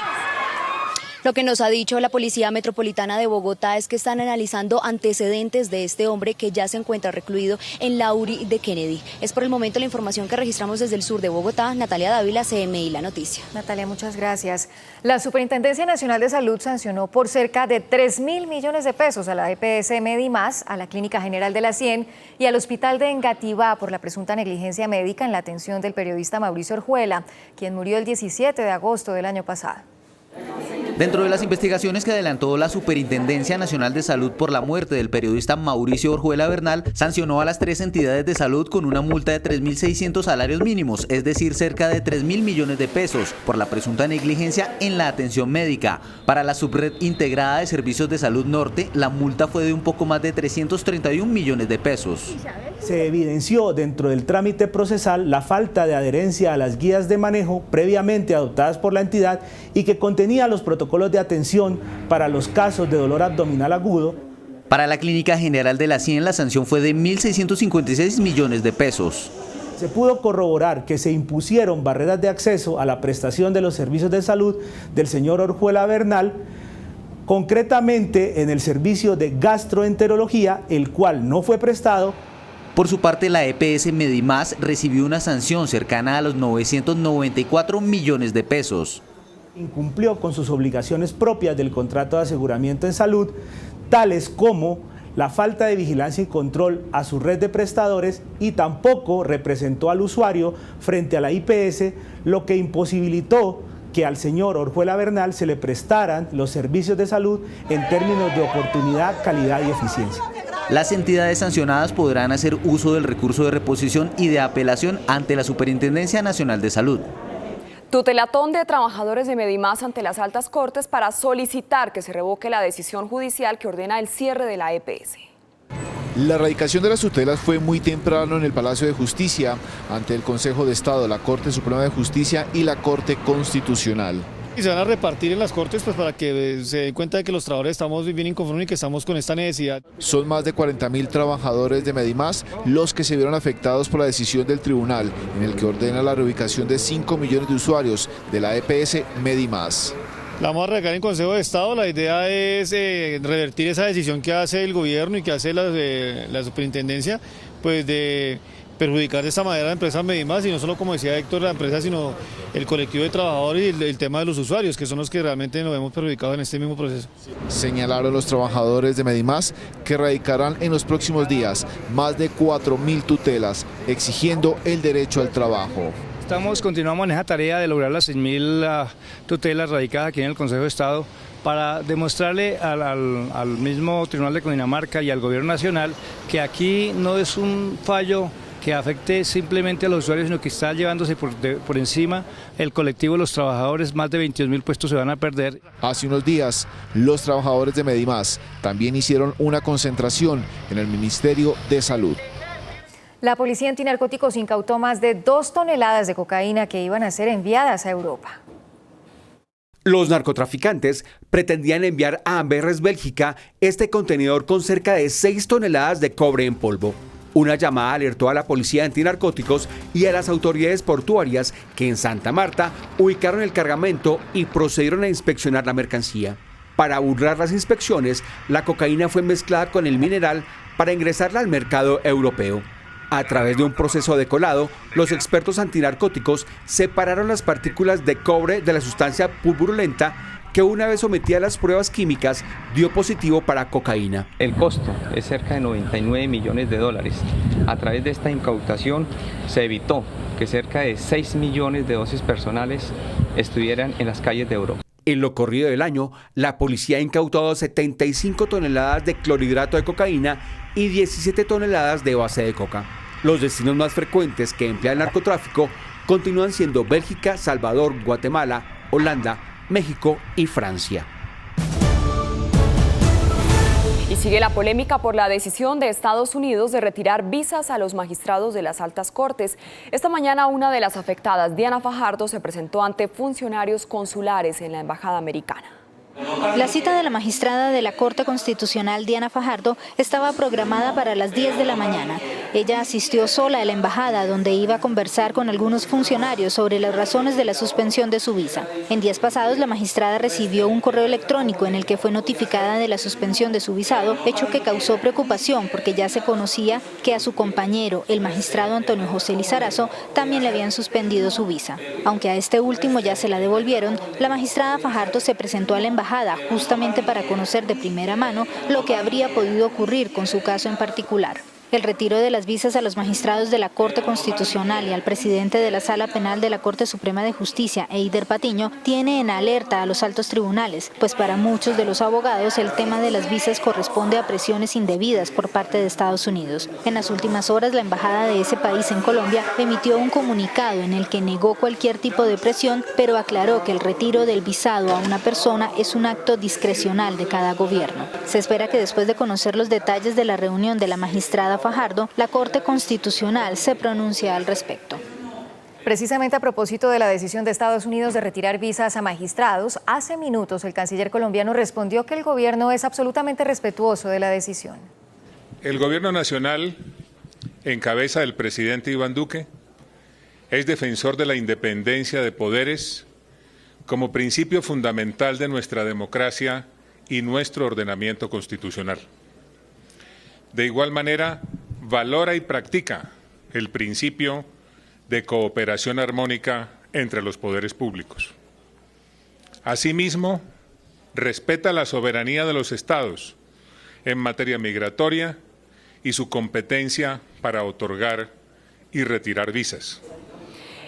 Lo que nos ha dicho la Policía Metropolitana de Bogotá es que están analizando antecedentes de este hombre que ya se encuentra recluido en la URI de Kennedy. Es por el momento la información que registramos desde el sur de Bogotá. Natalia Dávila, CMI La Noticia. Natalia, muchas gracias. La Superintendencia Nacional de Salud sancionó por cerca de 3.000 millones de pesos a la EPS Medimás, a la Clínica General de la Cien y al Hospital de Engativá por la presunta negligencia médica en la atención del periodista Mauricio Orjuela, quien murió el 17 de agosto del año pasado. Dentro de las investigaciones que adelantó la Superintendencia Nacional de Salud por la muerte del periodista Mauricio Orjuela Bernal, sancionó a las 3 entidades de salud con una multa de 3.600 salarios mínimos, es decir, cerca de 3.000 millones de pesos, por la presunta negligencia en la atención médica. Para la Subred Integrada de Servicios de Salud Norte, la multa fue de un poco más de 331 millones de pesos. Se evidenció dentro del trámite procesal la falta de adherencia a las guías de manejo previamente adoptadas por la entidad y que contenía los protocolos de atención para los casos de dolor abdominal agudo. Para la Clínica General de la Cien, la sanción fue de 1.656 millones de pesos. Se pudo corroborar que se impusieron barreras de acceso a la prestación de los servicios de salud del señor Orjuela Bernal, concretamente en el servicio de gastroenterología, el cual no fue prestado. Por su parte, la EPS Medimás recibió una sanción cercana a los 994 millones de pesos. Incumplió con sus obligaciones propias del contrato de aseguramiento en salud, tales como la falta de vigilancia y control a su red de prestadores y tampoco representó al usuario frente a la IPS, lo que imposibilitó que al señor Orjuela Bernal se le prestaran los servicios de salud en términos de oportunidad, calidad y eficiencia. Las entidades sancionadas podrán hacer uso del recurso de reposición y de apelación ante la Superintendencia Nacional de Salud. Tutelatón de trabajadores de Medimás ante las altas cortes para solicitar que se revoque la decisión judicial que ordena el cierre de la EPS. La erradicación de las tutelas fue muy temprano en el Palacio de Justicia, ante el Consejo de Estado, la Corte Suprema de Justicia y la Corte Constitucional. Y se van a repartir en las cortes pues para que se den cuenta de que los trabajadores estamos bien inconformes y que estamos con esta necesidad. Son más de 40.000 trabajadores de Medimás los que se vieron afectados por la decisión del tribunal, en el que ordena la reubicación de 5 millones de usuarios de la EPS Medimás. La vamos a radicar en Consejo de Estado. La idea es revertir esa decisión que hace el gobierno y que hace la superintendencia, pues de perjudicar de esta manera a la empresa Medimás, y no solo, como decía Héctor, la empresa, sino el colectivo de trabajadores y el tema de los usuarios, que son los que realmente nos hemos perjudicado en este mismo proceso. Señalaron los trabajadores de Medimás que radicarán en los próximos días más de 4.000 tutelas, exigiendo el derecho al trabajo. Continuamos en esa tarea de lograr las 6.000 tutelas radicadas aquí en el Consejo de Estado para demostrarle al mismo Tribunal de Cundinamarca y al Gobierno Nacional que aquí no es un fallo que afecte simplemente a los usuarios, sino que está llevándose por encima el colectivo de los trabajadores. Más de 22.000 puestos se van a perder. Hace unos días, los trabajadores de Medimás también hicieron una concentración en el Ministerio de Salud. La policía antinarcóticos incautó más de 2 toneladas de cocaína que iban a ser enviadas a Europa. Los narcotraficantes pretendían enviar a Amberes, Bélgica, este contenedor con cerca de 6 toneladas de cobre en polvo. Una llamada alertó a la policía antinarcóticos y a las autoridades portuarias, que en Santa Marta ubicaron el cargamento y procedieron a inspeccionar la mercancía. Para burlar las inspecciones, la cocaína fue mezclada con el mineral para ingresarla al mercado europeo. A través de un proceso de colado, los expertos antinarcóticos separaron las partículas de cobre de la sustancia pulverulenta que, una vez sometida a las pruebas químicas, dio positivo para cocaína. El costo es cerca de 99 millones de dólares. A través de esta incautación se evitó que cerca de 6 millones de dosis personales estuvieran en las calles de Europa. En lo corrido del año, la policía ha incautado 75 toneladas de clorhidrato de cocaína y 17 toneladas de base de coca. Los destinos más frecuentes que emplea el narcotráfico continúan siendo Bélgica, Salvador, Guatemala, Holanda, México y Francia. Y sigue la polémica por la decisión de Estados Unidos de retirar visas a los magistrados de las altas cortes. Esta mañana una de las afectadas, Diana Fajardo, se presentó ante funcionarios consulares en la embajada americana. La cita de la magistrada de la Corte Constitucional, Diana Fajardo, estaba programada para las 10 de la mañana. Ella asistió sola a la embajada, donde iba a conversar con algunos funcionarios sobre las razones de la suspensión de su visa. En días pasados, la magistrada recibió un correo electrónico en el que fue notificada de la suspensión de su visado, hecho que causó preocupación porque ya se conocía que a su compañero, el magistrado Antonio José Lizarazo, también le habían suspendido su visa. Aunque a este último ya se la devolvieron, la magistrada Fajardo se presentó a la embajada justamente para conocer de primera mano lo que habría podido ocurrir con su caso en particular. El retiro de las visas a los magistrados de la Corte Constitucional y al presidente de la Sala Penal de la Corte Suprema de Justicia, Eider Patiño, tiene en alerta a los altos tribunales, pues para muchos de los abogados el tema de las visas corresponde a presiones indebidas por parte de Estados Unidos. En las últimas horas, la embajada de ese país en Colombia emitió un comunicado en el que negó cualquier tipo de presión, pero aclaró que el retiro del visado a una persona es un acto discrecional de cada gobierno. Se espera que después de conocer los detalles de la reunión de la magistrada Fajardo, la Corte Constitucional se pronuncia al respecto. Precisamente a propósito de la decisión de Estados Unidos de retirar visas a magistrados, hace minutos el canciller colombiano respondió que el gobierno es absolutamente respetuoso de la decisión. El gobierno nacional, en cabeza del presidente Iván Duque, es defensor de la independencia de poderes como principio fundamental de nuestra democracia y nuestro ordenamiento constitucional. De igual manera, valora y practica el principio de cooperación armónica entre los poderes públicos. Asimismo, respeta la soberanía de los estados en materia migratoria y su competencia para otorgar y retirar visas.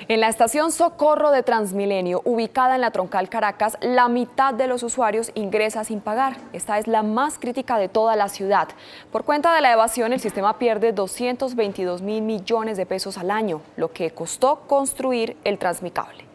En la estación Socorro de Transmilenio, ubicada en la Troncal Caracas, la mitad de los usuarios ingresa sin pagar. Esta es la más crítica de toda la ciudad. Por cuenta de la evasión, el sistema pierde 222.000 millones de pesos al año, lo que costó construir el Transmicable.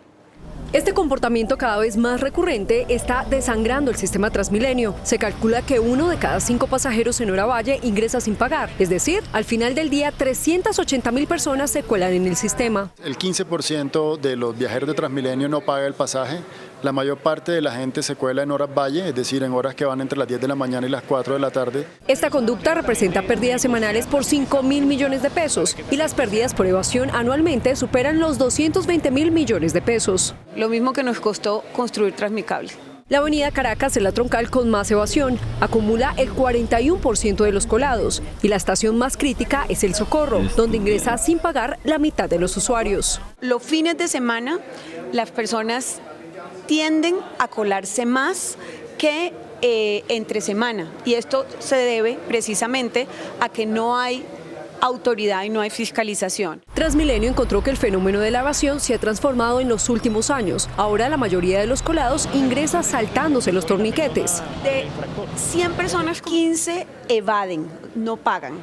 Este comportamiento cada vez más recurrente está desangrando el sistema Transmilenio. Se calcula que 1 de cada 5 pasajeros en Hora Valle ingresa sin pagar. Es decir, al final del día 380.000 personas se cuelan en el sistema. El 15% de los viajeros de Transmilenio no paga el pasaje. La mayor parte de la gente se cuela en horas valle, es decir, en horas que van entre las 10 de la mañana y las 4 de la tarde. Esta conducta representa pérdidas semanales por 5.000 millones de pesos y las pérdidas por evasión anualmente superan los 220.000 millones de pesos. Lo mismo que nos costó construir Transmicable. La avenida Caracas es la troncal con más evasión, acumula el 41% de los colados y la estación más crítica es el Socorro, donde ingresa sin pagar la mitad de los usuarios. Los fines de semana las personas tienden a colarse más que entre semana y esto se debe precisamente a que no hay autoridad y no hay fiscalización. Transmilenio encontró que el fenómeno de la evasión se ha transformado en los últimos años. Ahora la mayoría de los colados ingresa saltándose los torniquetes. De 100 personas, 15 evaden, no pagan.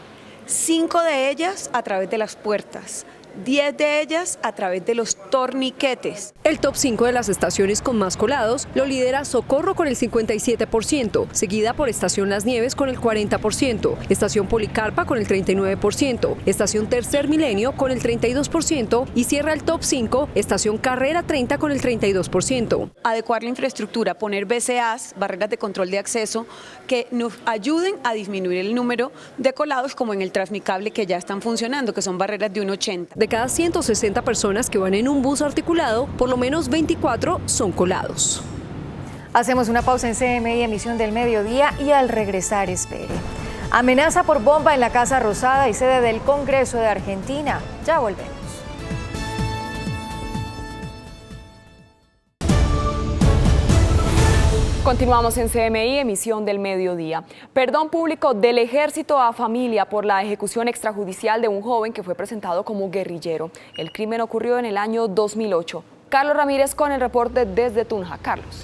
5 de ellas a través de las puertas. 10 de ellas a través de los torniquetes. El top 5 de las estaciones con más colados lo lidera Socorro con el 57%, seguida por Estación Las Nieves con el 40%, Estación Policarpa con el 39%, Estación Tercer Milenio con el 32% y cierra el top 5 Estación Carrera 30 con el 32%. Adecuar la infraestructura, poner BCAs, barreras de control de acceso, que nos ayuden a disminuir el número de colados como en el Transmicable que ya están funcionando, que son barreras de 1,80. De cada 160 personas que van en un bus articulado, por lo menos 24 son colados. Hacemos una pausa en CMI, emisión del mediodía, y al regresar espere. Amenaza por bomba en la Casa Rosada y sede del Congreso de Argentina. Ya volvemos. Continuamos en CMI, emisión del mediodía. Perdón público del Ejército a familia por la ejecución extrajudicial de un joven que fue presentado como guerrillero. El crimen ocurrió en el año 2008. Carlos Ramírez con el reporte desde Tunja. Carlos.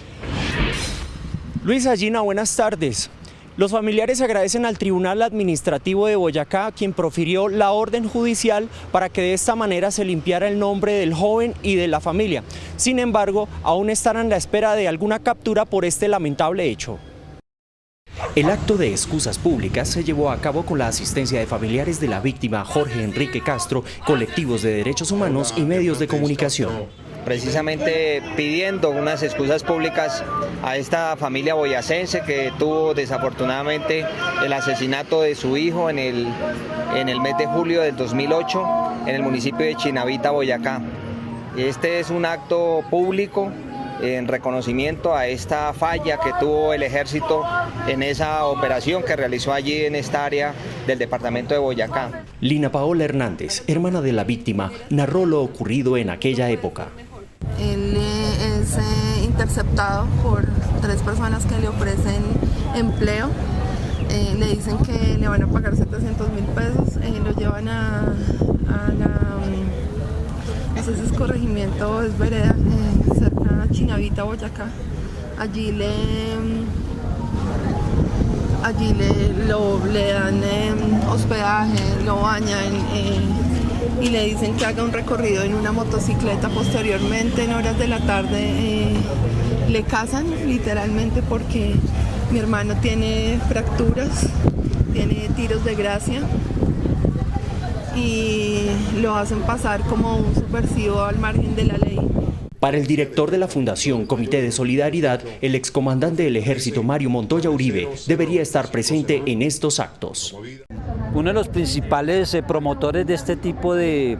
Luisa Gina, buenas tardes. Los familiares agradecen al Tribunal Administrativo de Boyacá, quien profirió la orden judicial para que de esta manera se limpiara el nombre del joven y de la familia. Sin embargo, aún están a la espera de alguna captura por este lamentable hecho. El acto de excusas públicas se llevó a cabo con la asistencia de familiares de la víctima Jorge Enrique Castro, colectivos de derechos humanos y medios de comunicación. Precisamente pidiendo unas excusas públicas a esta familia boyacense que tuvo desafortunadamente el asesinato de su hijo en el mes de julio del 2008 en el municipio de Chinavita, Boyacá. Este es un acto público en reconocimiento a esta falla que tuvo el ejército en esa operación que realizó allí en esta área del departamento de Boyacá. Lina Paola Hernández, hermana de la víctima, narró lo ocurrido en aquella época. Él es interceptado por 3 personas que le ofrecen empleo. Le dicen que le van a pagar 700.000 pesos. Lo llevan a no sé si es corregimiento, es vereda, cerca a Chinavita, Boyacá. Allí le dan hospedaje, lo bañan y le dicen que haga un recorrido en una motocicleta. Posteriormente, en horas de la tarde, le casan literalmente porque mi hermano tiene fracturas, tiene tiros de gracia y lo hacen pasar como un subversivo al margen de la ley. Para el director de la Fundación Comité de Solidaridad, el excomandante del Ejército Mario Montoya Uribe debería estar presente en estos actos. Uno de los principales promotores de este tipo de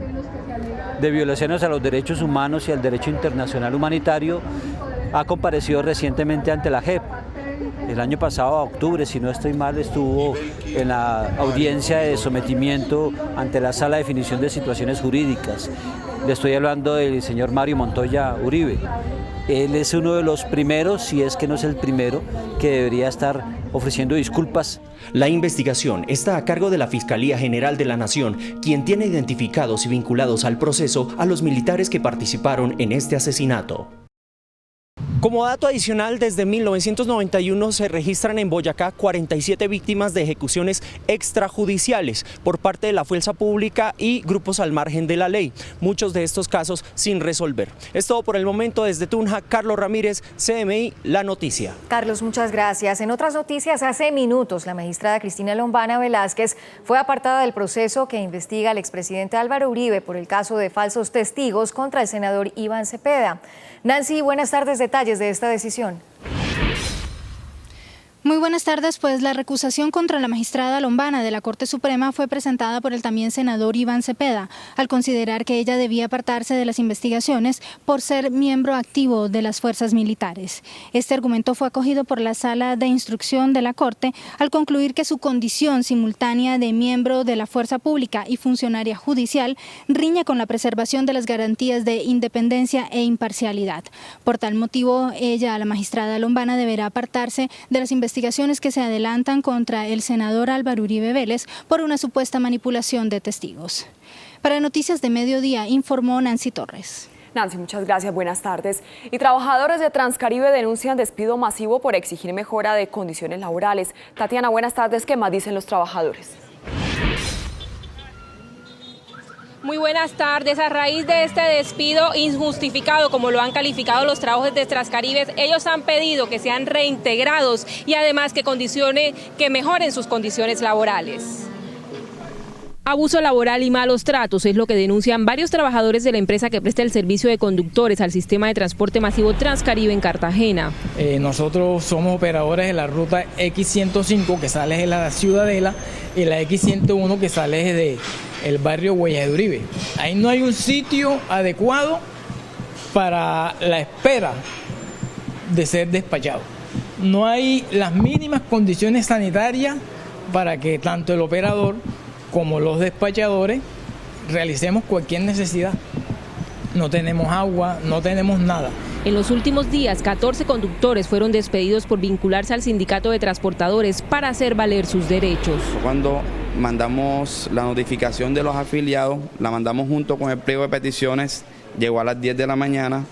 violaciones a los derechos humanos y al derecho internacional humanitario ha comparecido recientemente ante la JEP. El año pasado, a octubre, si no estoy mal, estuvo en la audiencia de sometimiento ante la Sala de Definición de Situaciones Jurídicas. Le estoy hablando del señor Mario Montoya Uribe. Él es uno de los primeros, si es que no es el primero, que debería estar ofreciendo disculpas. La investigación está a cargo de la Fiscalía General de la Nación, quien tiene identificados y vinculados al proceso a los militares que participaron en este asesinato. Como dato adicional, desde 1991 se registran en Boyacá 47 víctimas de ejecuciones extrajudiciales por parte de la fuerza pública y grupos al margen de la ley, muchos de estos casos sin resolver. Es todo por el momento. Desde Tunja, Carlos Ramírez, CMI, La Noticia. Carlos, muchas gracias. En otras noticias, hace minutos la magistrada Cristina Lombana Velázquez fue apartada del proceso que investiga al expresidente Álvaro Uribe por el caso de falsos testigos contra el senador Iván Cepeda. Nancy, buenas tardes. Detalles de esta decisión. Muy buenas tardes, pues la recusación contra la magistrada Lombana de la Corte Suprema fue presentada por el también senador Iván Cepeda, al considerar que ella debía apartarse de las investigaciones por ser miembro activo de las fuerzas militares. Este argumento fue acogido por la Sala de Instrucción de la Corte al concluir que su condición simultánea de miembro de la fuerza pública y funcionaria judicial riña con la preservación de las garantías de independencia e imparcialidad. Por tal motivo, ella, la magistrada Lombana, deberá apartarse de las investigaciones que se adelantan contra el senador Álvaro Uribe Vélez por una supuesta manipulación de testigos. Para Noticias de Mediodía, informó Nancy Torres. Nancy, muchas gracias, buenas tardes. Y trabajadores de Transcaribe denuncian despido masivo por exigir mejora de condiciones laborales. Tatiana, buenas tardes, ¿qué más dicen los trabajadores? Muy buenas tardes. A raíz de este despido injustificado, como lo han calificado los trabajadores de Transcaribe, ellos han pedido que sean reintegrados y además que mejoren sus condiciones laborales. Abuso laboral y malos tratos es lo que denuncian varios trabajadores de la empresa que presta el servicio de conductores al sistema de transporte masivo Transcaribe en Cartagena. Nosotros somos operadores de la ruta X105 que sale de la Ciudadela y la X101 que sale de el barrio Huellas de Uribe. Ahí no hay un sitio adecuado para la espera de ser despachado. No hay las mínimas condiciones sanitarias para que tanto el operador como los despachadores realicemos cualquier necesidad. No tenemos agua, no tenemos nada. En los últimos días, 14 conductores fueron despedidos por vincularse al sindicato de transportadores para hacer valer sus derechos. Cuando mandamos la notificación de los afiliados, la mandamos junto con el pliego de peticiones, llegó a las 10 de la mañana.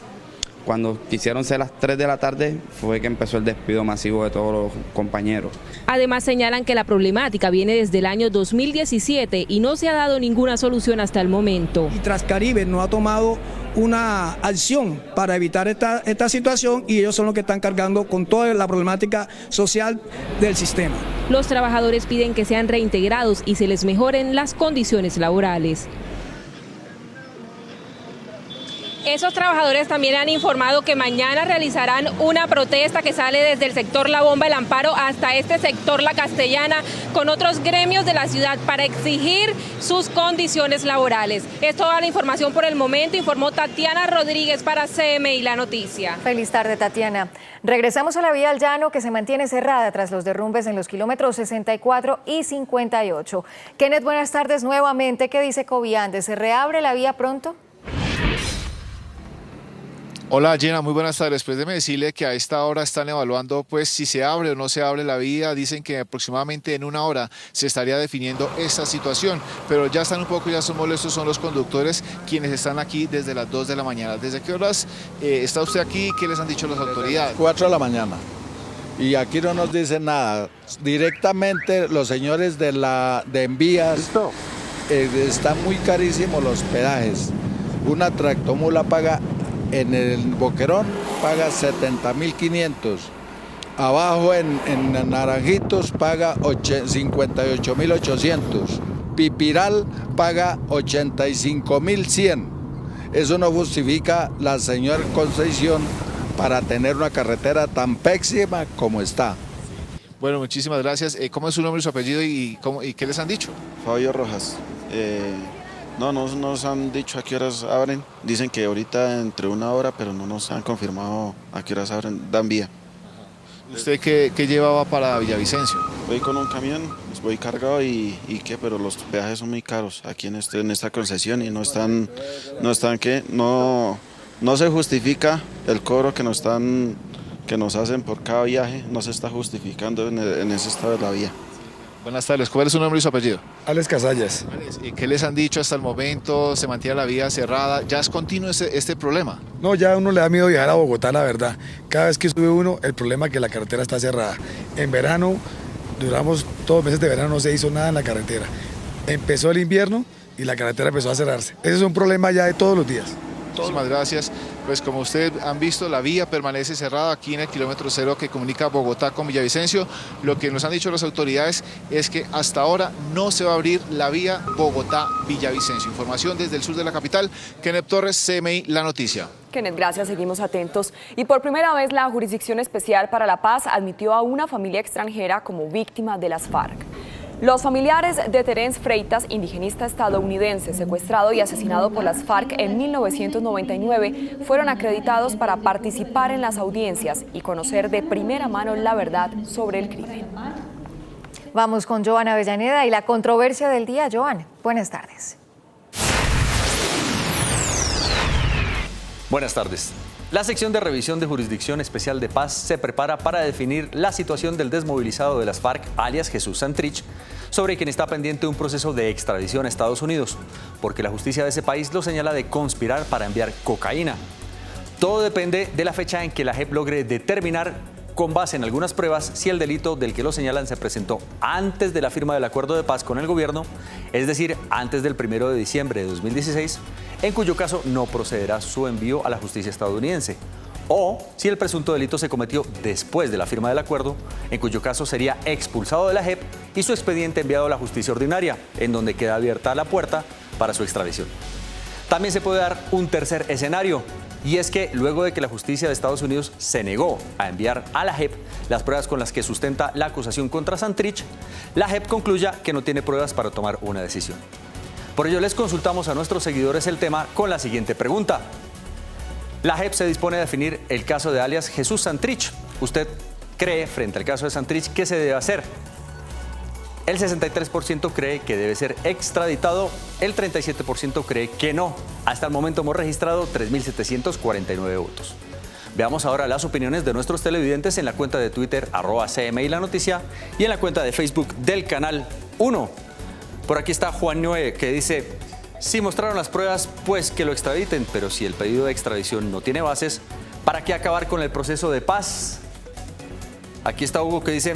Cuando quisieron ser las 3 de la tarde fue que empezó el despido masivo de todos los compañeros. Además señalan que la problemática viene desde el año 2017 y no se ha dado ninguna solución hasta el momento. Y Transcaribe no ha tomado una acción para evitar esta situación y ellos son los que están cargando con toda la problemática social del sistema. Los trabajadores piden que sean reintegrados y se les mejoren las condiciones laborales. Esos trabajadores también han informado que mañana realizarán una protesta que sale desde el sector La Bomba, El Amparo, hasta este sector La Castellana, con otros gremios de la ciudad para exigir sus condiciones laborales. Es toda la información por el momento, informó Tatiana Rodríguez para CMI La Noticia. Feliz tarde, Tatiana. Regresamos a la vía al llano que se mantiene cerrada tras los derrumbes en los kilómetros 64 y 58. Kenneth, buenas tardes nuevamente. ¿Qué dice Coviandes? ¿Se reabre la vía pronto? Hola Jenna, muy buenas tardes. Después de decirle que a esta hora están evaluando pues si se abre o no se abre la vía, dicen que aproximadamente en una hora se estaría definiendo esta situación, pero ya están un poco, ya son molestos, son los conductores quienes están aquí desde las 2 de la mañana. ¿Desde qué horas está usted aquí? ¿Qué les han dicho las autoridades? 4 de la mañana y aquí no nos dicen nada. Directamente los señores de Envías, están muy carísimos los peajes. Una tractomula paga en el Boquerón paga 70.500, abajo en Naranjitos paga 58.800, Pipiral paga 85.100. Eso no justifica la señora concesión para tener una carretera tan pésima como está. Bueno, muchísimas gracias. ¿Cómo es su nombre y su apellido y qué les han dicho? Fabio Rojas. No nos han dicho a qué horas abren. Dicen que ahorita entre una hora, pero no nos han confirmado a qué horas abren, dan vía. ¿Usted qué llevaba para Villavicencio? Voy con un camión, voy cargado y qué, pero los peajes son muy caros aquí en esta concesión y no se justifica el cobro que nos hacen por cada viaje, no se está justificando en ese estado de la vía. Buenas tardes, ¿cuál es su nombre y su apellido? Alex Casallas. ¿Y qué les han dicho hasta el momento? ¿Se mantiene la vía cerrada? ¿Ya es continuo este problema? No, ya a uno le da miedo viajar a Bogotá, la verdad. Cada vez que sube uno, el problema es que la carretera está cerrada. En verano, duramos 2 meses de verano, no se hizo nada en la carretera. Empezó el invierno y la carretera empezó a cerrarse. Ese es un problema ya de todos los días. Muchísimas gracias. Pues como ustedes han visto, la vía permanece cerrada aquí en el kilómetro 0 que comunica Bogotá con Villavicencio. Lo que nos han dicho las autoridades es que hasta ahora no se va a abrir la vía Bogotá-Villavicencio. Información desde el sur de la capital. Kenneth Torres, CMI, La Noticia. Kenneth, gracias, seguimos atentos. Y por primera vez la Jurisdicción Especial para la Paz admitió a una familia extranjera como víctima de las FARC. Los familiares de Terence Freitas, indigenista estadounidense secuestrado y asesinado por las FARC en 1999, fueron acreditados para participar en las audiencias y conocer de primera mano la verdad sobre el crimen. Vamos con Joana Avellaneda y la controversia del día. Joan, buenas tardes. Buenas tardes. La sección de revisión de Jurisdicción Especial de Paz se prepara para definir la situación del desmovilizado de las FARC, alias Jesús Santrich, sobre quien está pendiente un proceso de extradición a Estados Unidos, porque la justicia de ese país lo señala de conspirar para enviar cocaína. Todo depende de la fecha en que la JEP logre determinar, con base en algunas pruebas, si el delito del que lo señalan se presentó antes de la firma del acuerdo de paz con el gobierno, es decir, antes del 1 de diciembre de 2016, en cuyo caso no procederá su envío a la justicia estadounidense, o si el presunto delito se cometió después de la firma del acuerdo, en cuyo caso sería expulsado de la JEP y su expediente enviado a la justicia ordinaria, en donde queda abierta la puerta para su extradición. También se puede dar un tercer escenario, y es que luego de que la justicia de Estados Unidos se negó a enviar a la JEP las pruebas con las que sustenta la acusación contra Santrich, la JEP concluya que no tiene pruebas para tomar una decisión. Por ello les consultamos a nuestros seguidores el tema con la siguiente pregunta. La JEP se dispone a definir el caso de alias Jesús Santrich. ¿Usted cree, frente al caso de Santrich, qué se debe hacer? El 63% cree que debe ser extraditado, el 37% cree que no. Hasta el momento hemos registrado 3.749 votos. Veamos ahora las opiniones de nuestros televidentes en la cuenta de Twitter @CMI La Noticia y en la cuenta de Facebook del Canal 1. Por aquí está Juan Noé, que dice: si mostraron las pruebas, pues que lo extraditen, pero si el pedido de extradición no tiene bases, ¿para qué acabar con el proceso de paz? Aquí está Hugo, que dice: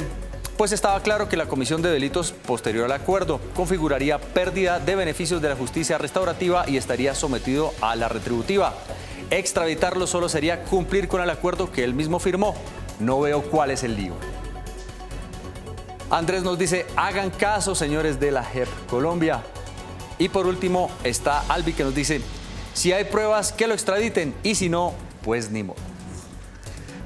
pues estaba claro que la comisión de delitos posterior al acuerdo configuraría pérdida de beneficios de la justicia restaurativa y estaría sometido a la retributiva. Extraditarlo solo sería cumplir con el acuerdo que él mismo firmó. No veo cuál es el lío. Andrés nos dice: hagan caso, señores de la JEP Colombia. Y por último está Albi, que nos dice: si hay pruebas, que lo extraditen, y si no, pues ni modo.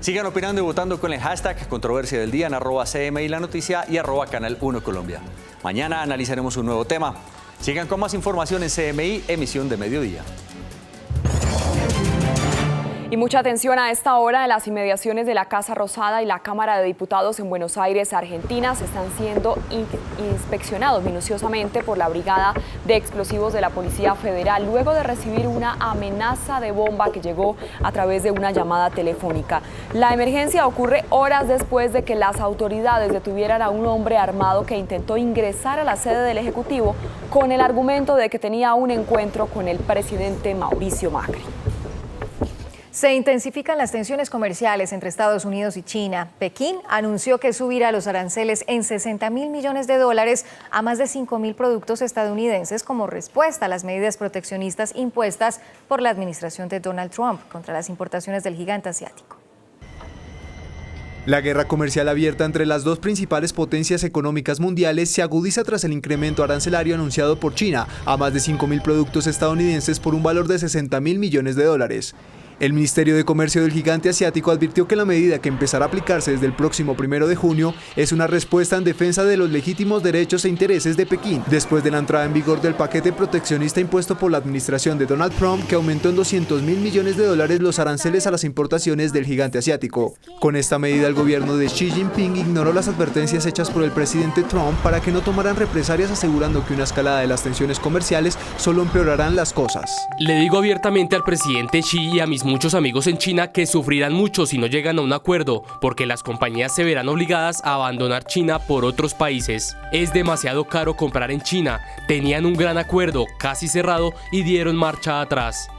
Sigan opinando y votando con el hashtag controversia del día en @CMI La Noticia y @Canal 1 Colombia. Mañana analizaremos un nuevo tema. Sigan con más información en CMI, emisión de mediodía. Y mucha atención a esta hora. En las inmediaciones de la Casa Rosada y la Cámara de Diputados en Buenos Aires, Argentina, se están siendo inspeccionados minuciosamente por la Brigada de Explosivos de la Policía Federal, luego de recibir una amenaza de bomba que llegó a través de una llamada telefónica. La emergencia ocurre horas después de que las autoridades detuvieran a un hombre armado que intentó ingresar a la sede del Ejecutivo con el argumento de que tenía un encuentro con el presidente Mauricio Macri. Se intensifican las tensiones comerciales entre Estados Unidos y China. Pekín anunció que subirá los aranceles en $60.000 millones a más de 5.000 productos estadounidenses como respuesta a las medidas proteccionistas impuestas por la administración de Donald Trump contra las importaciones del gigante asiático. La guerra comercial abierta entre las dos principales potencias económicas mundiales se agudiza tras el incremento arancelario anunciado por China a más de 5.000 productos estadounidenses por un valor de $60.000 millones. El Ministerio de Comercio del gigante asiático advirtió que la medida, que empezará a aplicarse desde el próximo 1 de junio, es una respuesta en defensa de los legítimos derechos e intereses de Pekín, después de la entrada en vigor del paquete proteccionista impuesto por la administración de Donald Trump, que aumentó en $200.000 millones los aranceles a las importaciones del gigante asiático. Con esta medida, el gobierno de Xi Jinping ignoró las advertencias hechas por el presidente Trump para que no tomaran represalias, asegurando que una escalada de las tensiones comerciales solo empeorarán las cosas. Le digo abiertamente al presidente Xi y a mis muchos amigos en China que sufrirán mucho si no llegan a un acuerdo, porque las compañías se verán obligadas a abandonar China por otros países. Es demasiado caro comprar en China, tenían un gran acuerdo casi cerrado y dieron marcha atrás.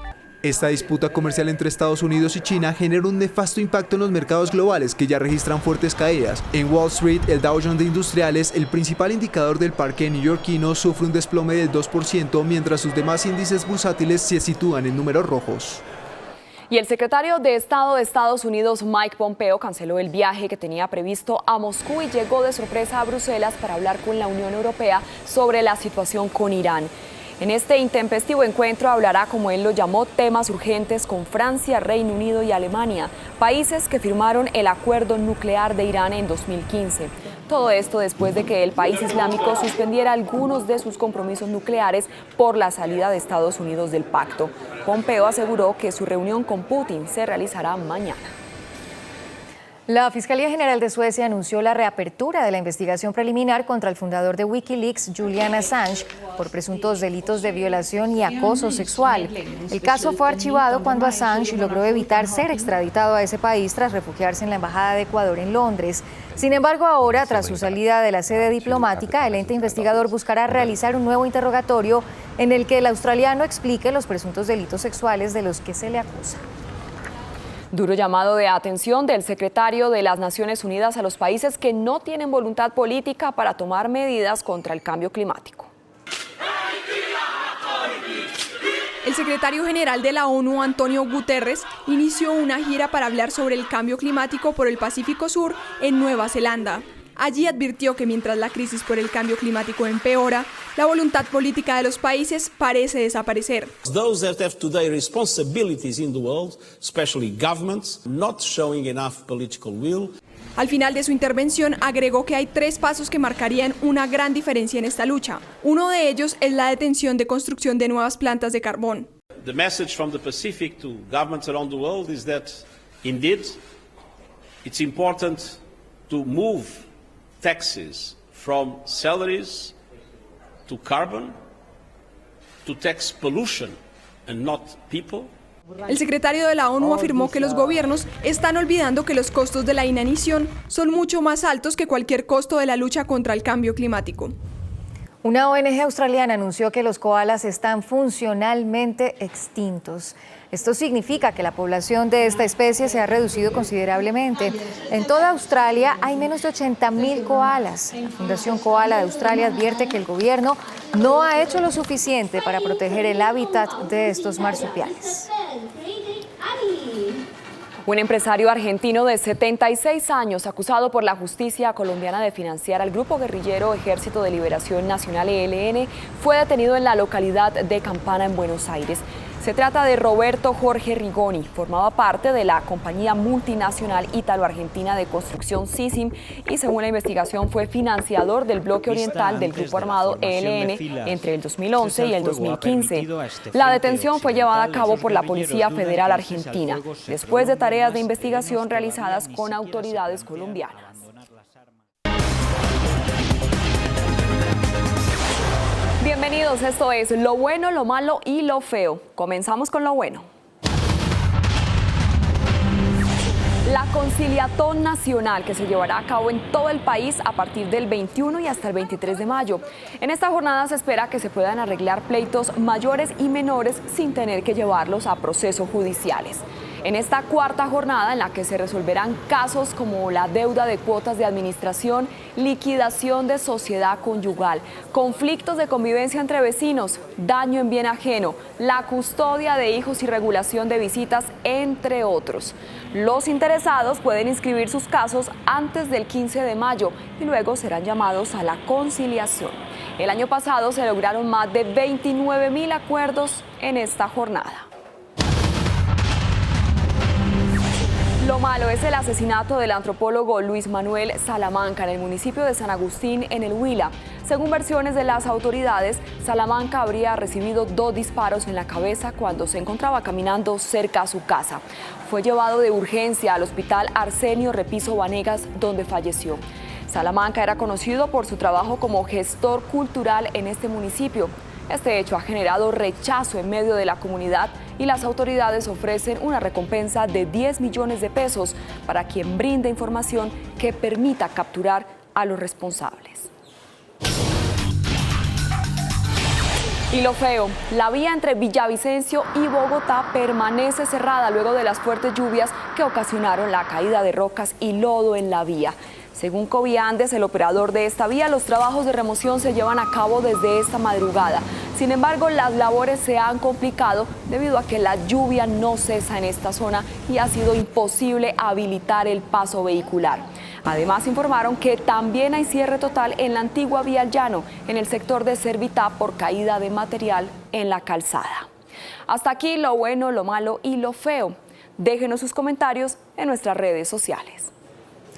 Esta disputa comercial entre Estados Unidos y China genera un nefasto impacto en los mercados globales que ya registran fuertes caídas. En Wall Street, el Dow Jones de Industriales, el principal indicador del parque neoyorquino, sufre un desplome del 2%, mientras sus demás índices bursátiles se sitúan en números rojos. Y el secretario de Estado de Estados Unidos, Mike Pompeo, canceló el viaje que tenía previsto a Moscú y llegó de sorpresa a Bruselas para hablar con la Unión Europea sobre la situación con Irán. En este intempestivo encuentro hablará, como él lo llamó, temas urgentes con Francia, Reino Unido y Alemania, países que firmaron el acuerdo nuclear de Irán en 2015. Todo esto después de que el país islámico suspendiera algunos de sus compromisos nucleares por la salida de Estados Unidos del pacto. Pompeo aseguró que su reunión con Putin se realizará mañana. La Fiscalía General de Suecia anunció la reapertura de la investigación preliminar contra el fundador de Wikileaks, Julian Assange, por presuntos delitos de violación y acoso sexual. El caso fue archivado cuando Assange logró evitar ser extraditado a ese país tras refugiarse en la Embajada de Ecuador en Londres. Sin embargo, ahora, tras su salida de la sede diplomática, el ente investigador buscará realizar un nuevo interrogatorio en el que el australiano explique los presuntos delitos sexuales de los que se le acusa. Duro llamado de atención del secretario de las Naciones Unidas a los países que no tienen voluntad política para tomar medidas contra el cambio climático. El secretario general de la ONU, Antonio Guterres, inició una gira para hablar sobre el cambio climático por el Pacífico Sur en Nueva Zelanda. Allí advirtió que mientras la crisis por el cambio climático empeora, la voluntad política de los países parece desaparecer. Those that have today responsibilities in the world, especially governments, not showing enough political will. Al final de su intervención agregó que hay 3 pasos que marcarían una gran diferencia en esta lucha. Uno de ellos es la detención de construcción de nuevas plantas de carbón. The message from the Pacific to governments around the world is that indeed it's important to move taxes from salaries to carbon, to tax pollution and not people. El secretario de la ONU afirmó que los gobiernos están olvidando que los costos de la inanición son mucho más altos que cualquier costo de la lucha contra el cambio climático. Una ONG australiana anunció que los koalas están funcionalmente extintos. Esto significa que la población de esta especie se ha reducido considerablemente. En toda Australia hay menos de 80.000 koalas. La Fundación Koala de Australia advierte que el gobierno no ha hecho lo suficiente para proteger el hábitat de estos marsupiales. Un empresario argentino de 76 años, acusado por la justicia colombiana de financiar al grupo guerrillero Ejército de Liberación Nacional ELN, fue detenido en la localidad de Campana, en Buenos Aires. Se trata de Roberto Jorge Rigoni, formaba parte de la compañía multinacional ítalo-argentina de construcción SISIM y, según la investigación, fue financiador del bloque oriental del grupo armado ELN entre el 2011 y el 2015. La detención fue llevada a cabo por la Policía Federal Argentina, después de tareas de investigación realizadas con autoridades colombianas. Bienvenidos, esto es Lo Bueno, Lo Malo y Lo Feo. Comenzamos con lo bueno. La conciliatón nacional que se llevará a cabo en todo el país a partir del 21 y hasta el 23 de mayo. En esta jornada se espera que se puedan arreglar pleitos mayores y menores sin tener que llevarlos a procesos judiciales. En esta cuarta jornada, en la que se resolverán casos como la deuda de cuotas de administración, liquidación de sociedad conyugal, conflictos de convivencia entre vecinos, daño en bien ajeno, la custodia de hijos y regulación de visitas, entre otros. Los interesados pueden inscribir sus casos antes del 15 de mayo y luego serán llamados a la conciliación. El año pasado se lograron más de 29.000 acuerdos en esta jornada. Lo malo es el asesinato del antropólogo Luis Manuel Salamanca en el municipio de San Agustín, en el Huila. Según versiones de las autoridades, Salamanca habría recibido 2 disparos en la cabeza cuando se encontraba caminando cerca a su casa. Fue llevado de urgencia al hospital Arsenio Repiso Vanegas, donde falleció. Salamanca era conocido por su trabajo como gestor cultural en este municipio. Este hecho ha generado rechazo en medio de la comunidad y las autoridades ofrecen una recompensa de 10 millones de pesos para quien brinde información que permita capturar a los responsables. Y lo feo, la vía entre Villavicencio y Bogotá permanece cerrada luego de las fuertes lluvias que ocasionaron la caída de rocas y lodo en la vía. Según Coviandes, el operador de esta vía, los trabajos de remoción se llevan a cabo desde esta madrugada. Sin embargo, las labores se han complicado debido a que la lluvia no cesa en esta zona y ha sido imposible habilitar el paso vehicular. Además, informaron que también hay cierre total en la antigua vía al llano, en el sector de Servitá, por caída de material en la calzada. Hasta aquí lo bueno, lo malo y lo feo. Déjenos sus comentarios en nuestras redes sociales.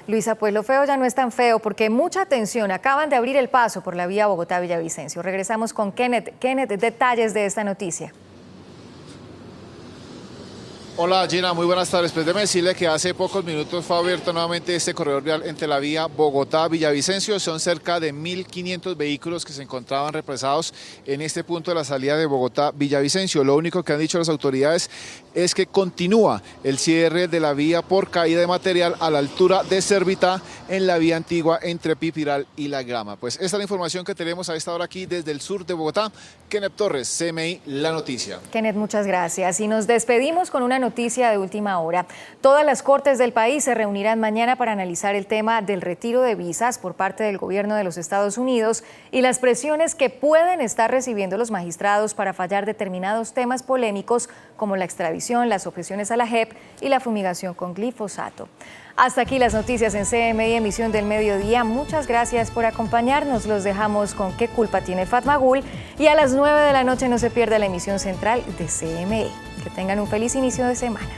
Luisa, pues lo feo ya no es tan feo porque mucha atención, acaban de abrir el paso por la vía Bogotá-Villavicencio. Regresamos con Kenneth. Kenneth, detalles de esta noticia. Hola Gina, muy buenas tardes. Pues déjeme decirle que hace pocos minutos fue abierto nuevamente este corredor vial entre la vía Bogotá-Villavicencio. Son cerca de 1.500 vehículos que se encontraban represados en este punto de la salida de Bogotá-Villavicencio. Lo único que han dicho las autoridades es que continúa el cierre de la vía por caída de material a la altura de Servitá en la vía antigua entre Pipiral y La Grama. Pues esta es la información que tenemos a esta hora aquí desde el sur de Bogotá. Kenneth Torres, CMI, La Noticia. Kenneth, muchas gracias. Y nos despedimos con una noticia de última hora. Todas las cortes del país se reunirán mañana para analizar el tema del retiro de visas por parte del gobierno de los Estados Unidos y las presiones que pueden estar recibiendo los magistrados para fallar determinados temas polémicos como la extradición, las objeciones a la JEP y la fumigación con glifosato. Hasta aquí las noticias en CMI, emisión del mediodía. Muchas gracias por acompañarnos. Los dejamos con ¿Qué culpa tiene Fatmagul? Y a las 9 de la noche no se pierda la emisión central de CMI. Que tengan un feliz inicio de semana.